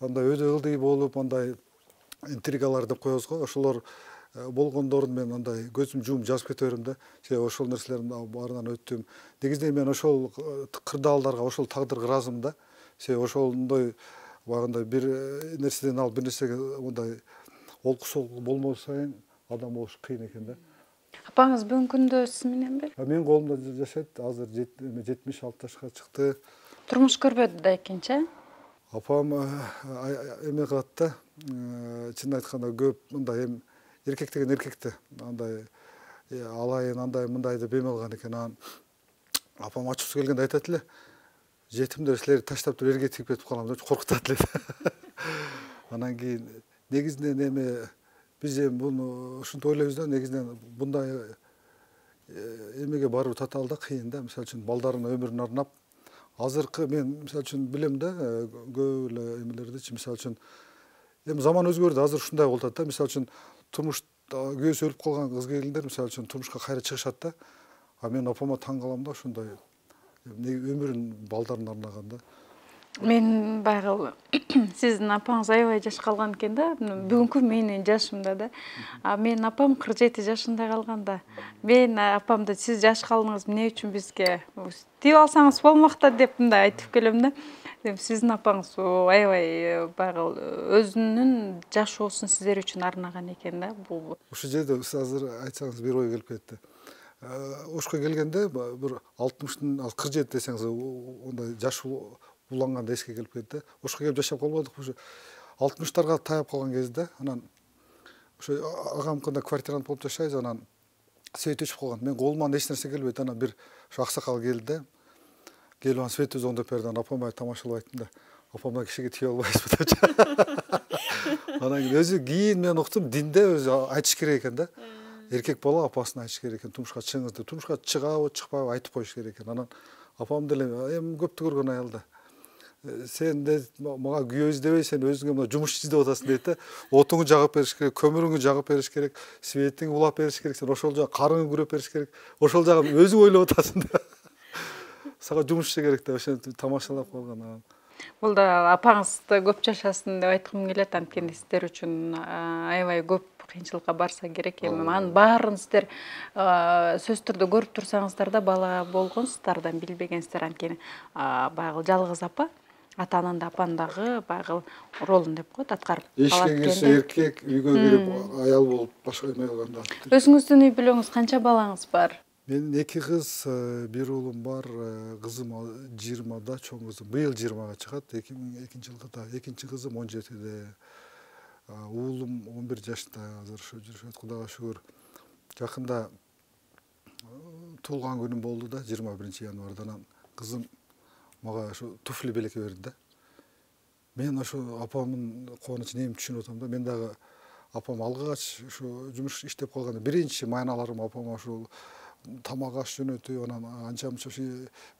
андай өйдө ылдый болуп, андай интригалар деп коебуз го, ошолор болгондорун мен андай көзүм жумуп жазып кете берем да. Ошол нерселердин баарынан өттүм. Негизинен мен ошол кырдаалдарга, ошол тагдырга ыраазымын да. Ошондой баягындай бир нерседен алып бир нерсеге мындай олку солку болмос сайын адам болуш кыйын экен да. Апаңыз бүгүнкү күндө сиз мененби? Менин колумда жашайт, азыр 76 жашка чыкты. Турмуш көрбөдү да экенчи? Апам эме кылат да, чын айтканда көп мындай эркек деген эркекти андай алайын, андай мындай деп эме кылган экен. Анан апам ачуусу келгенде айтат эле, жетимдер силерди таштап туруп эрге тигип кетип калам деп коркутат эле. Анан кийин негизинен эми биз эми буну ушинтип ойлойбуз да, негизинен мындай эмеге баруу татаалда кыйын да. Мисалы үчүн балдарынын өмүрүн арнап, азыркы мен мисалы үчүн билем да, көп эле эмелердичи, мисалы үчүн эми заман өзгөрдү, азыр ушундай болуп атат да. Мисалы үчүн турмуш күйөөсү өлүп калган кыз келиндер мисалы үчүн турмушка кайра чыгышат да. А мен апама таң калам да, ошондой өмүрүн балдарына арнаган да. Мен баягы сиздин апаңыз аябай жаш калган экен да, бүгүнкү менин жашымда да. Менин апам 47 жашында калган да. Мен апамды сиз жаш калдыңыз, эмне үчүн бизге тип алсаңыз болмок да деп мындай айтып келем да. Сиздин апаңыз аябай баягы өзүнүн жашоосун сиздер үчүн арнаган экен да. Бул Ушул жерде сиз азыр айтсаңыз бир ой келип кетти. Ошко келгенде бир 60-тын 47 десеңиз, ондай жаш уланганда эске келип кетти. Ошко келип жашап калбадык, ушу 60-тарга таяп калган кезде, анан ошо агамкында квартирант болуп жашайбыз, анан свет өчүп калган. Мен колуман эч нерсе келбейт, анан бир ошо аксакал келди да. Келип анан светти зондоп берди, анан апама тамашалап айттым да. Апамдан кишиге тие албайбызбы депчи. Анан өзү кийин мен уктум, динде өзү айтыш керек экен да. Эркек бала апасына айтыш керек экен, турмушка чыгыңыз деп. Турмушка чыгабы, чыкпайбы айтып коюш керек экен. Анан апам деле эми көптү көргөн аял да. Сен де мага күйөө издебей, сен өзүңө мына жумуш издеп атасың дейт да. Отуңу жагып бериш керек, көмүрүңү жагып бериш керек, светиңи улап бериш керек, сен ошол жагы карыңы күрөп бериш керек. Ошол жагын өзүң ойлоп атасың да. Сага жумушчу керек деп ошентип тамашалап калган. Бул да апаңызды көп жашасын деп айткым келет, анткени сиздер үчүн аябай көп кыйынчылыкка барса керек. Эми анын баарын сиздер сөзсүз түрдө көрүп турсаңыздар да, бала болгонсуздар, билбегенсиздер, анткени баягы жалгыз апа, атанын да апанын дагы баягы ролун деп коет, аткарып Эшикке кирсе эркек, үйгө кирип аял болуп башка эме кылганда. Өзүңүздүн үй бүлөңүз канча балаңыз бар? Менин 2 кыз, бир уулум бар, кызым 20да, чоң кызым быйыл 20га чыгат, 2002-жылда да, экинчи кызым 17де. Уулум 11 жашта, азыр ушу жүрүшөт, Кудайга шүгүр. Жакында туулган күнүм болду да, 21-январда. Анан кызым мага ошо туфли белекке берди да. Мен ошо апамдын кубанычын эми түшүнүп атам да. Мен дагы апам алгач ушу жумуш иштеп калганда биринчи майналарым апама ушул тамак аш жөнөтүп анан анча мынча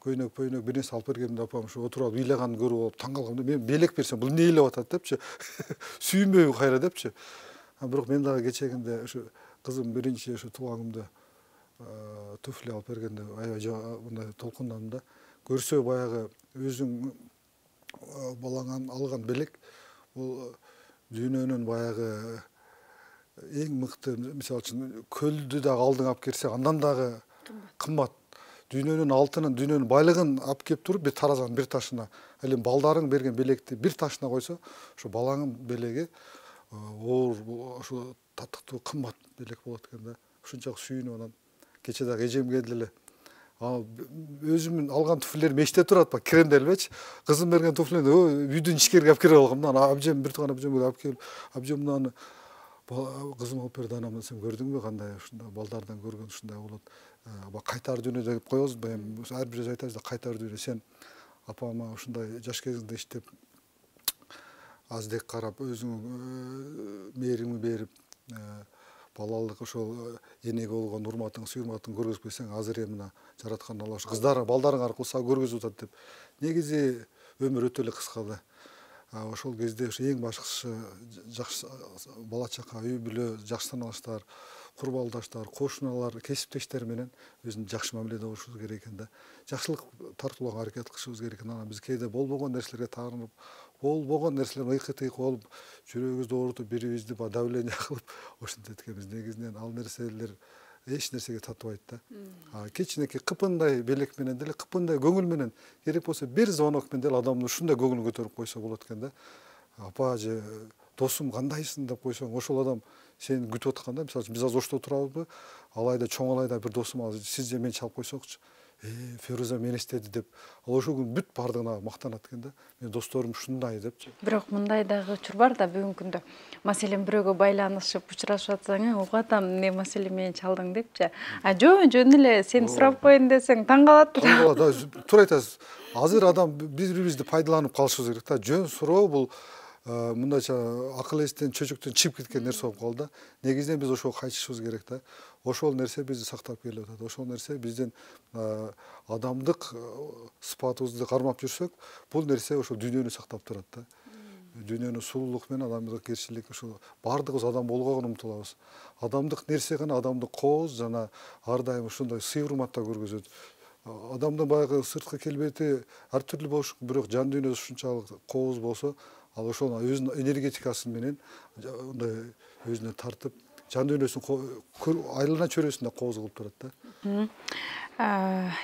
көйнөк пөйнөк бир нерсе алып бергенде апам ушу отуруп алып ыйлаганын көрүп алып таң калгам. Мен белек берсем бул эмне ыйлап атат депчи. Сүйүнбөйбү кайра депчи. Бирок мен дагы кечегинде ушу кызым биринчи ушу тууганымда туфли алып бергенде аябай мындай толкундадым да. Көрсө баягы өзүң балаңан алган белек бул дүйнөнүн баягы эң мыкты, мисалы үчүн көлдү дагы алдыңа алып келсе андан дагы кымбат. Дүйнөнүн алтынын, дүйнөнүн байлыгын алып келип туруп бир таразанын бир ташына, ал эми балдарың берген белекти бир ташына койсо, ошо балаңын белеги оор, ошо татыктуу кымбат белек болот экен да. Ушунчалык сүйүнүп анан кече дагы эжем келди эле. Өзүмүн алган туфлилерим эчте турат, бак кирем элбечи. Кызым берген туфлини үйдүн ичкериге алып кирип алгам да. Анан абжем, бир тууган абжем алып келип, абжем мынаны кызым алып берди анам, сен көрдүңбү кандай ушундай балдардан көргөн ушундай болот. Кайтар дүйнө деп коебуз, эми ар бирөөбүз айтабыз да, кайтар дүйнө. Сен апама ушундай жаш кезиңде иштеп аздек карап, өзүңө мээримди берип, балалык ошол энеге болгон урматың, сүйүрматың көргөзүп келсең, азыр эми мына жараткан Алла ошо кыздар, балдарың аркылуу сага көргөзүп атат деп. Негизи өмүр өтө эле кыска да. Ошол кезде ушу эң башкысы жакшы бала чака, үй бүлө, жакшы санаалаштар, курбалдаштар, кошуналар, кесиптештер менен өзүнүн жакшы мамиледе болушубуз керек экен да. Жакшылык тартууларга аракет кылышыбыз керек экен. Анан биз кээде болбогон нерселерге таарынып, болбогон нерселерден ыйкы-тыйкы болуп, жүрөгүбүздү оорутуп, бирибизди давление кылып ошентет экенбиз. Негизинен ал нерселер эч нерсеге татыбайт да. Кичинекей кыпындай белек менен деле, кыпындай көңүл менен, керек болсо бир звонок менен деле адамдын ушундай көңүлүн көтөрүп койсо болот экен да. Апа же досум кандайсың деп койсоң, ошол адам сени күтүп атканда, мисалы үчүн биз азыр Ошто турабызбы, Алайда чоң Алайда бир досум сиз же мен чалып койсокчу, Феруза мен эстеди деп, ал ошол күнү бүт бардыгына мактанат экен да. Мен досторум ушундай депчи. Бирок мындай дагы учур бар да бүгүнкү күндө. Маселен, бирөөгө байланышып учурашып атсаң, угатам эмне маселе менен чалдың депчи. Жөн эле сени сурап коеюн десең таң калат. Таң калат, туура айтасыз. Азыр адам бири-бирибизди пайдаланып калышыбыз керек да. Жөн суроо бул мындайча акыл эстен, чөчөктөн чыгып кеткен нерсе болуп калды да. Негизинен биз ошого кайтышыбыз керек да. Ошол нерсе бизди сактап келип атат. Ошол нерсе биздин адамдык сыпатыбызды кармап жүрсөк, бул нерсе ошол дүйнөнү сактап турат да. Дүйнөнүн сулуулук менен адамгерчилик, ошол бардыгыбыз адам болгонго умтулабыз. Адамдык нерсе гана адамды кооз жана ар дайым ушундай сый урматта көргөзөт. Адамдын баягы сырткы келбети ар түрлүү болуш, бирок жан дүйнөсү ушунчалык кооз болсо, ал ошол өзүнүн энергетикасы менен мындай өзүнө тартып, жан дүйнөсүн айлана чөйрөсүндө кооз кылып турат да.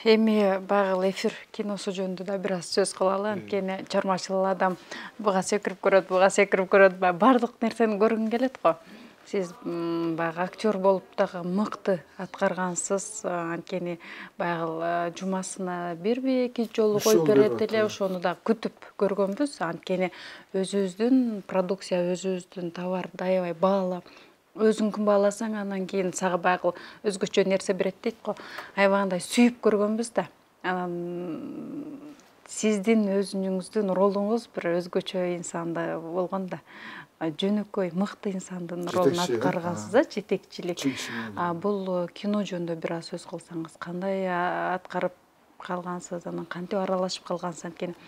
Эми багыл эфир киносу жөнүндө да бир аз сөз кылалы. Анткени чармачыл адам буга секирип көрөт, бардык нерсени көргүн келет го. Сиз баягы актер болуп дагы мыкты аткаргансыз. Анткени баягы жумасына бирби эки жолу коюп берет эле, ошону да күтүп көргөнбүз. Анткени өзүбүздүн продукция, өзүбүздүн товарды аябай баалап, өзүңкүн бааласаң, анан кийин сага баягы өзгөчө нерсе берет дейт го. Аябагандай сүйүп көргөнбүз да. Анан сиздин өзүңүздүн ролуңуз бир өзгөчө инсанда болгон да. Жөнөкөй мыкты инсандын ролун аткаргансыз да, жетекчилик. Бул кино жөнүндө бир аз сөз кылсаңыз, кандай аткарып калгансыз, анан кантип аралашып калгансыз? Анткени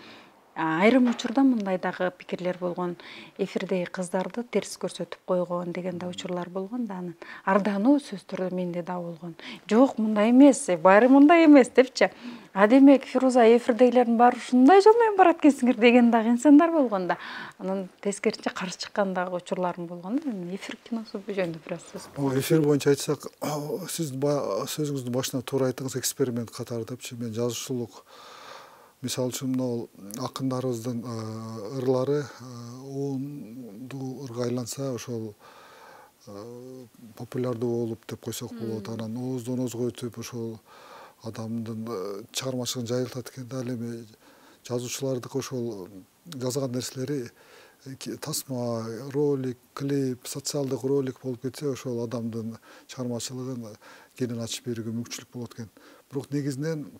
айрым учурда мындай дагы пикирлер болгон, эфирдеги кыздарды терс көрсөтүп койгон деген да учурлар болгон да. Анан ардаануу сөздөр менде да болгон. Жок, мындай эмес, баары мындай эмес депчи. Демек, Фируза, эфирдегилердин баары ушундай жол менен барат экенсиңер деген дагы инсандар болгон да. Анан тескерисинче каршы чыккан дагы учурларым болгон да. Эфир киносу жөнүндө бир аз сөз. Эфир боюнча айтсак, сиз сөзүңүздүн башына туура айттыңыз, эксперимент катары депчи. Мен жазуучулук, мисалы үчүн акындарыбыздын ырлары оонду ырга айланса, ошол популярдуу болуп деп койсок болот. Анан ооздон оозго өтүп, ошол адамдын чыгармачылыгын жайылтат экен да. Ал эми жазуучулардык ошол жазган нерселери тасма, ролик, клип, социалдык ролик болуп кетсе, ошол адамдын чыгармачылыгын кенен ачып берүүгө мүмкүнчүлүк болот экен. Бирок негизинен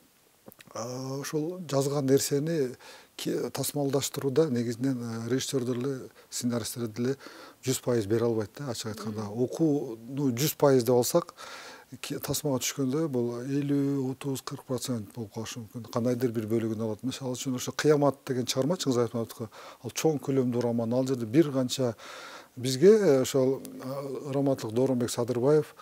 ошол жазган нерсени тасмалдаштырууда негизинен режиссердер эле, сценаристтер деле 100% бере албайт да, ачык айтканда. Окууну 100% деп алсак, тасмага түшкөндө бул 50, 30, 40% болуп калышы мүмкүн. Кандайдыр бир бөлүгүн алат. Мисалы үчүн ошо Кыямат деген чыгарма чыңгыз айтматовго, ал чоң көлөмдүү роман. Ал жерде бир канча бизге ошол романтлык Дооронбек Садырбаев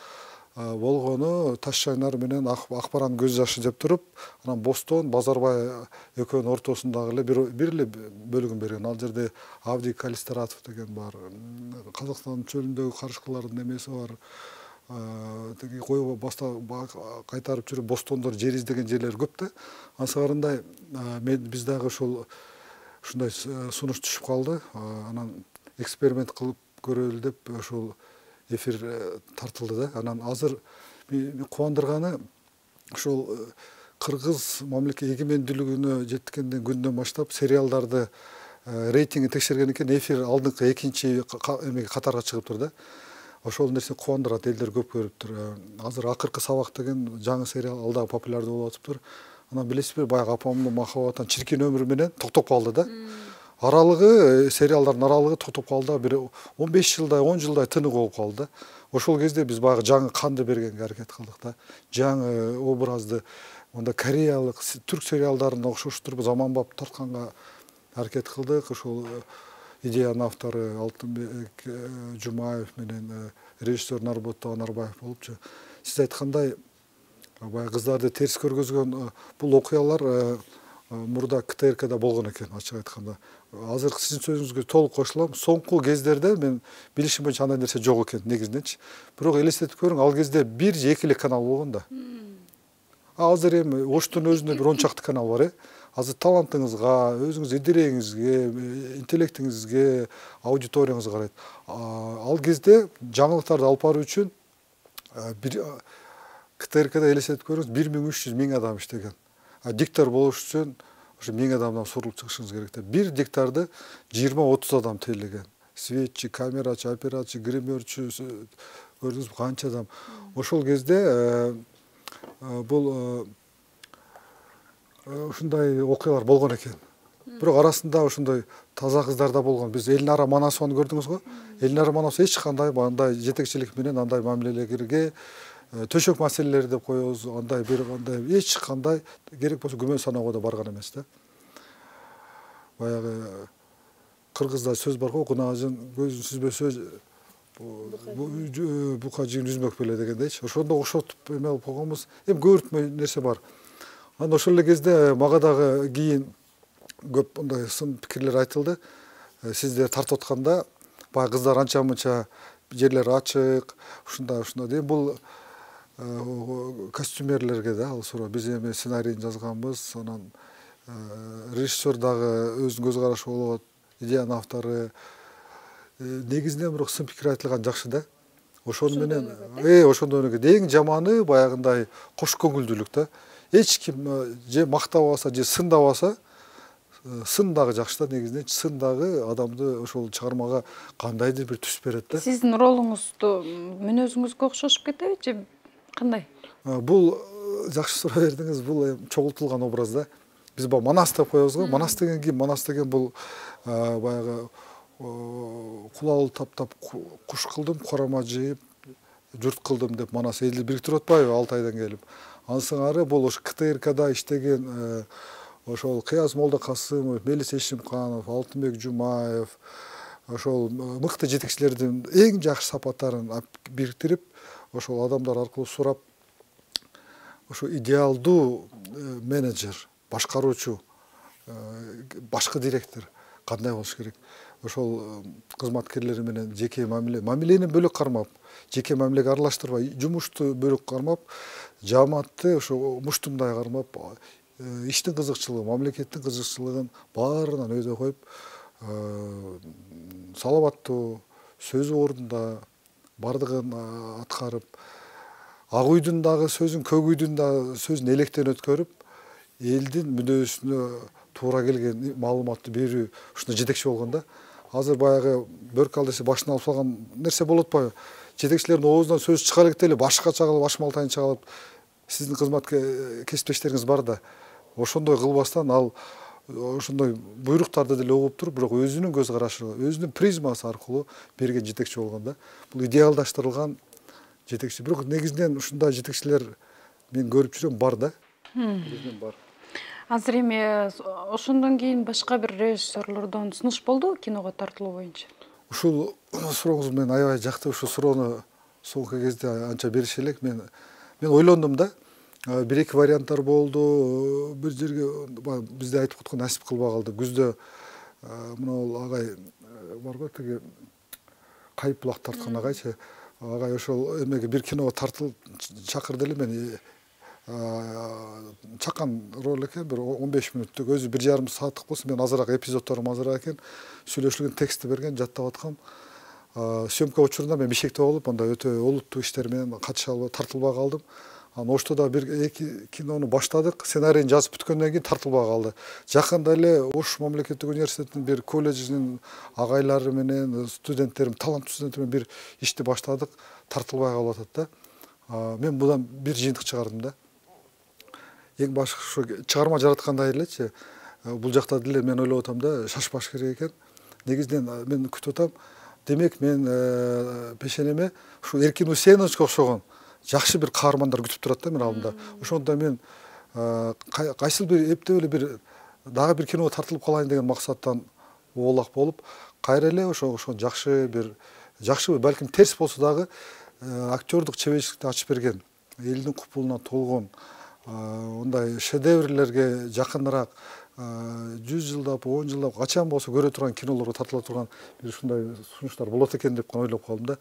болгону Таш Шайнар менен Акбаран көз жашы деп туруп, анан Бостон, Базарбай экөөнүн ортосундагы эле бир эле бөлүгүн берген. Ал жерде Авдий Калистратов деген бар, Казакстан чөлүндөгү карышкылардын немеси бар, кой кайтарып жүрүп Бостондор жер издеген жерлер көп да. Ансыгарындай биз дагы ушундай сунуш түшүп калды. Анан эксперимент кылып көрөлү деп ошол эфир тартылды да. Анан азыр кубандырганы ошол кыргыз мамлекет эгемендүүлүгүнө жеткенден күндөн баштап сериалдарды рейтингин текшергенден кийин эфир алдыңкы экинчи катарга чыгыптыр да. Ошол нерсе кубандырат, элдер көп көрүптүр. Азыр Акыркы сабак деген жаңы сериал ал дагы популярдуу болуп атыптыр. Анан билесизби, баягы апамдын махаббатын чиркин өмүрү менен токтоп калды да. Аралыгы, сериалдардын аралыгы токтоп калды, бир 15 жылдай, 10 жылдай тынык болуп калды. Ошол кезде биз баягы жаңы канды бергенге аракет кылдык да. Жаңы образды, монда кореялык, түрк сериалдарына окшоштуруп заманбап тартканга аракет кылдык. Ошол идеянын автору Алтынбек Жумаев менен режиссер Нарботто Анарбаев болупчу. Сиз айткандай, баягы кыздарды терс көргөзгөн бул окуялар мурда КТРКда болгон экен, ачык айтканда. Азыр сиздин сөзүңүзгө толук кошулам. Соңку кездерде мен билишим боюнча андай нерсе жок экен негизиненчи. Бирок элестетип көрүң, ал кезде 1 же 2 эле канал болгон да. Азыр эми Оштун өзүндө бир 10 чакты канал бар. Азыр талантыңызга, өзүңүз идеяңызга, интеллектиңизге, аудиторияңызга карайт. Ал кезде жаңылыктарды алып баруу үчүн КТРКда элестетип көрүңүз, 1300 адам иштеген. Диктор болуш үчүн ошо 1000 адамдан сурулуп чыгышыңыз керек да. Бир диктарды 20-30 адам тейлеген. Светчи, камерачы, оператчы, гримерчи, көрдүңүзбү канча адам. Ошол кезде бул ушундай окуялар болгон экен. Бирок арасында ушундай таза кыздар да болгон. Биз Элнара Манасованы көрдүңүз го? Элнара Манасов эч кандай андай жетекчилик менен андай мамилелерге төшөк маселелери деп коебуз, андай бир кандай эч кандай керек болсо күмөн саноого да барган эмес да. Баягы кыргызда сөз бар го, кунаажын көзүн сүзбөсө бука жигин үзмөк беле дегендейчи. Ошондо окшотуп эме алып койгонбуз. Эми көбүртмөй нерсе бар. Анан ошол эле кезде мага дагы кийин көп мындай сын пикирлер айтылды. Сиздер тартып атканда баягы кыздар анча-мынча жерлери ачык, ушундай деп бул костюмерлерге да ал суроо. Биз эми сценарийин жазганбыз, анан режиссер дагы өзүнүн көз карашы болот, идеянын автору. Негизинен бирок сын пикир айтылган жакшы да. Ошону менен ошондон өнөгө эң жаманы баягындай кош көңүлдүүлүк да. Эч ким же мактабаса, же сындабаса, сын дагы жакшы да, негизинен сын дагы адамды ошол чыгармага кандайдыр бир түс берет да. Сиздин ролуңузду мүнөзүңүзгө окшошуп кетеби же кандай? Бул жакшы суроо бердиңиз. Бул чогултулган образ да. Биз Манас деп коебуз го. Манас деген ким? Манас деген бул баягы кулал таптап куш кылдым, корама жыйып, журт кылдым деп Манас элди бириктирип атпайбы Алтайдан келип. Ансыңары бул ошо КТРКда иштеген ошол Кыяз Молдокасымов, Мелис Эшимканов, Алтынбек Жумаев, ошол мыкты жетекчилердин эң жакшы сапаттарын бириктирип, ошол адамдар аркылуу сурап, ошо идеалдуу менеджер, башкаруучу, башкы директор кандай болуш керек? Ошол кызматкерлери менен жеке мамилени бөлөк кармап, жеке мамилеге аралаштырбай, жумушту бөлөк кармап, жамаатты ошо муштумдай кармап, иштин кызыкчылыгы, мамлекеттин кызыкчылыгын баарынан өйдө коюп, салабаттуу, сөзү ордунда, бардыгын аткарып, ак үйдүн дагы сөзүн, көк үйдүн дагы сөзүн электен өткөрүп, элдин мүнөзүнө туура келген маалыматты берүү ушуна жетекчи болгон да. Азыр баягы бөркал десе башына алып салган нерсе болуп атпайбы? Жетекчилердин оозунан сөз чыга электе эле башка чагылып, баш малтайын чагылып, сиздин кызматка кесиптештериңиз бар да. ошондой кылбастан ал ошондой буйруктарды деле угуп туруп, бирок өзүнүн көз карашы, өзүнүн призмасы аркылуу берген жетекчи болгон да. Бул идеалдаштырылган жетекчи. Бирок негизинен ушундай жетекчилер мен көрүп жүрөм, бар да. Негизинен бар. Азыр эми ошондон кийин башка бир режиссерлордон сунуш болдубу киного тартылуу боюнча? Ушул сурооңуз мен аябай жакты. Ушул суроону соңку кезде анча бериши элек. Мен ойлондум да. Bir-iki варианттар болду. Бир жерге бизде айтып коткон насип кылбай калды. Күздө мына агай бар го, тиги Кайып булак тарткан агайчы. Агай ошол эмеге бир киного тартылып чакырды эле мени. Чакан роль экен, бир 15 мүнөттүк, өзү 1,5 сааттык болсо, мен азыраак эпизодторум азыраак экен, сүйлөшүлгөн текстти берген, жаттап аткам. Съемка учурунда мен бишкекте болуп, анда өтө олуттуу иштер менен катыша албай тартылбай калдым. Оштода бир-эки кинону баштадык, сценарийин жазып бүткөндөн кийин тартылбай калды. Жакында эле Ош мамлекеттик университетинин бир колледжинин агайлары менен, студенттерим, таланттуу студенттер менен бир ишти баштадык, тартылбай калып атат да. Мен будан бир жыйынтык чыгардым да. Эң башкы ушу чыгарма жараткандай элечи, бул жакта деле мен ойлоп атам да, шашпаш керек экен. Негизинен мен күтүп атам. Демек мен пешенеме ушу Эркин Усеновичке окшогон жакшы бир каармандар күтүп турат да мен алдымда. Ошондо мен кайсыл бир эптеп эле бир дагы бир киного тартылып калайын деген максаттан оолак болуп, кайра эле ошо жакшы балким терс болсо дагы актёрдук чеберчиликти ачып берген, элдин купулуна толгон, ондай шедеврлерге жакыныраак 100 жылдап, 10 жылдап качан болсо көрө турган кинолорго тартыла турган бир ушундай сунуштар болот экен деп гана ойлоп калдым да.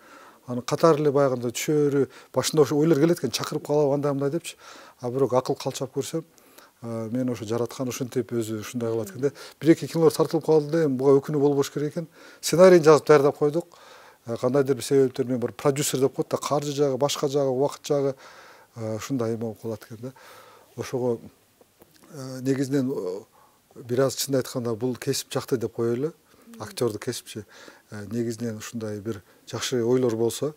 Аны катары эле байгында түшөрү, башында ошо ойлор келет экен, чакырып калабы андай мындай депчи. Бирок акыл калчап көрсөм, мен ошо жараткан ушинтип өзү ушундай кылат экен да. Бир-эки кинолор тартылып калды, буга өкүнүү болбош керек экен. Сценарийин жазып даярдап койдук. Кандайдыр бир себептер менен бир продюсер деп коет да, каржы жагы, башка жагы, убакыт жагы ушундай эме болуп калат экен да. Ошого негизинен бир аз чын айтканда бул кесип жакты деп коелу. Актёрдук кесипчи. Негизинен ушундай бир жакшы ойлор болсо,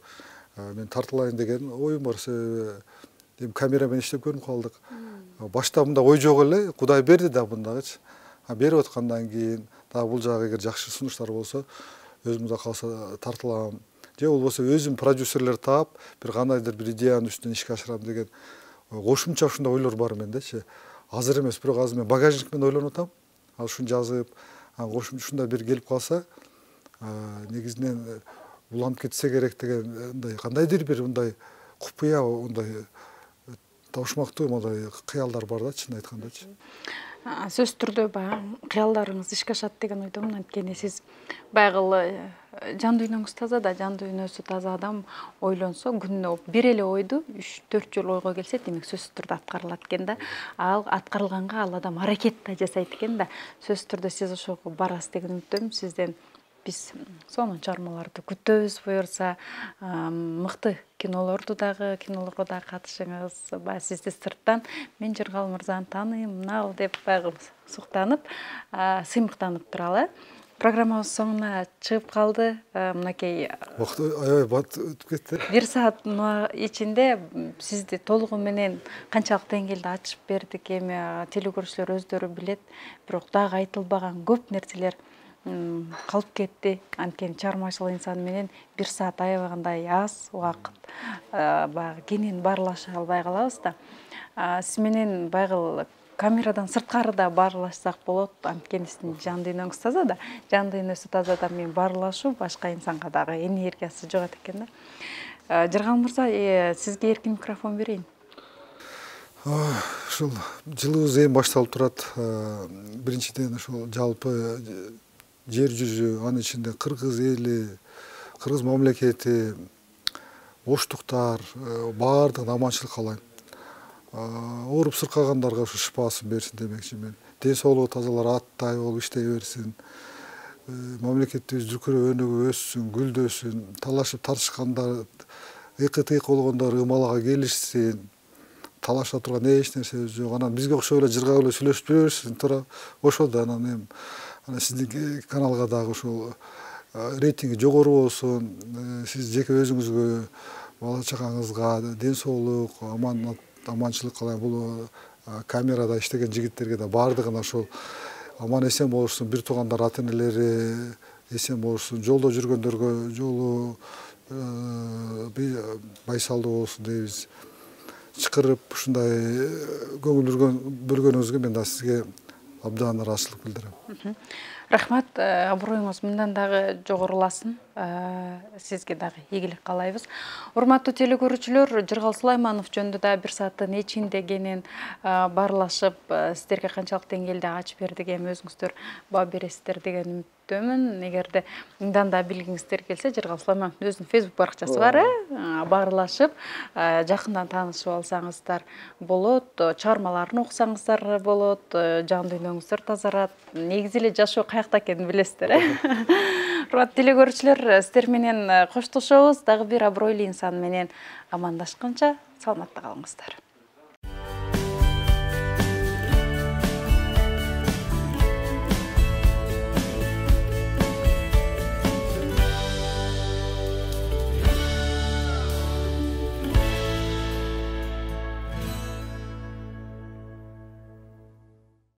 мен тартылайын деген оюм бар. Эми камера менен иштеп көрүнүп калдык. Башта мында ой жок эле, Кудай берди да мындагычы. Берип аткандан кийин дагы бул жагы эгер жакшы сунуштар болсо, өзүмдө калса тартылам. Же болбосо өзүм продюсерлер таап, бир кандайдыр бир идеянын үстүнөн ишке ашырам деген кошумча ушундай ойлор бар мендечи. Азыр эмес, бирок азыр мен багажник менен ойлонуп атам. Ал ушуну жазып, кошумча ушундай бир келип калса, негизинен уланып кетсе керек деген мындай кандайдыр бир мындай купуя, мындай таушмактуу мындай кыялдар бар да, чын айткандачы. Сөз түрдө баягы кыялдарыңыз ишке ашат деген ойдомун. Анткени сиз баягы жан дүйнөңүз таза да, жан дүйнөсү таза адам ойлонсо, күнүнө бир эле ойду 3-4 жолу ойго келсе, демек сөзсүз түрдө аткарылат экен да. Ал аткарылганга ал адам аракет да жасайт экен да. Сөзсүз түрдө сиз ошого барасыз деген үмүттөмүн. Сизден биз сонун чыгармаларды күтөбүз. Буюрса, мыкты кинолорго дагы катышыңыз. Сизди сырттан мен Жыргал мырзаны тааныйм, мынау деп баягы суктанып, сыймыктанып туралы. Программабыз соңуна чыгып калды. Мынакей Убакыт аябай бат өтүп кетти. 1 саат ичинде сизди толугу менен канчалык деңгээлде ачып бердик. Эми телекөрүүчүлөр өздөрү билет, бирок дагы айтылбаган көп нерселер калып кетти. Анткени чыгармачыл инсан менен 1 саат аябагандай аз убакыт баягы кенен баарлаша албай калабыз да. Сиз менен баягы камерадан сырткарыда баарлашсак болот. Анткени сиздин жан дүйнөңүз таза да. Жан дүйнөсү таза да мен баарлашуу башка инсанга дагы энергиясы жогот экен да. Жыргал мырза, сизге эркин микрофон берейин. Ушул жылыбыз эми башталып турат. Биринчиден ушул жалпы жер жүзү, анын ичинде кыргыз эли, кыргыз мамлекети, оштуктар баардыгына аманчылык каалайм. Ооруп сыркагандарга ушу шыпаасын берсин демекчи мен. Ден соолугу тазалар аттай болуп иштей берсин. Мамлекетибиз дүркүрөп өнүгүп өссүн, гүлдөсүн. Талашып тартышкандар, ыйкы-тыйкы болгондор ымалага келишсин. Талаша турган эч нерсебиз жок. Анан бизге окшоп эле жыргап эле сүйлөшүп жүрө берсин туура. Ошол да анан сиздин каналга дагы ушул рейтинги жогору болсун. Сиз жеке өзүңүзгө, бала чагаңызга ден соолук, аманчылык каалайм. Бул камерада иштеген жигиттерге да баардыгына ошол аман эсен болушун, бир туугандар ата энелери эсен болушун, жолдо жүргөндөргө жолу байсалдуу болсун дейбиз. Чакырып ушундай көңүл бөлгөнүңүзгө мен да сизге абдан ыраазычылык билдирем. Рахмат, аброюңуз мындан дагы жогоруласын. Сизге дагы ийгилик каалайбыз. Урматтуу телекөрүүчүлөр, Жыргал Сулайманов жөнүндө да бир сааттын ичинде кенен баарлашып, сиздерге канчалык деңгээлде ачып бердик, эми өзүңүздөр баа бересиздер деген үмүттөмүн. Эгерде мындан да билгиңиздер келсе, Жыргал Сулаймановдун өзүнүн Facebook баракчасы бар, баарлашып, жакындан таанышып алсаңыздар болот, чыгармаларын окусаңыздар болот, жан дүйнөңүздөр тазарат. Негизи эле жашоо каякта экенин билесиздер, Урматтуу телекөрүүчүлөр, сиздер менен коштошобуз. Дагы бир абройлуу инсан менен амандашканча саламатта калыңыздар.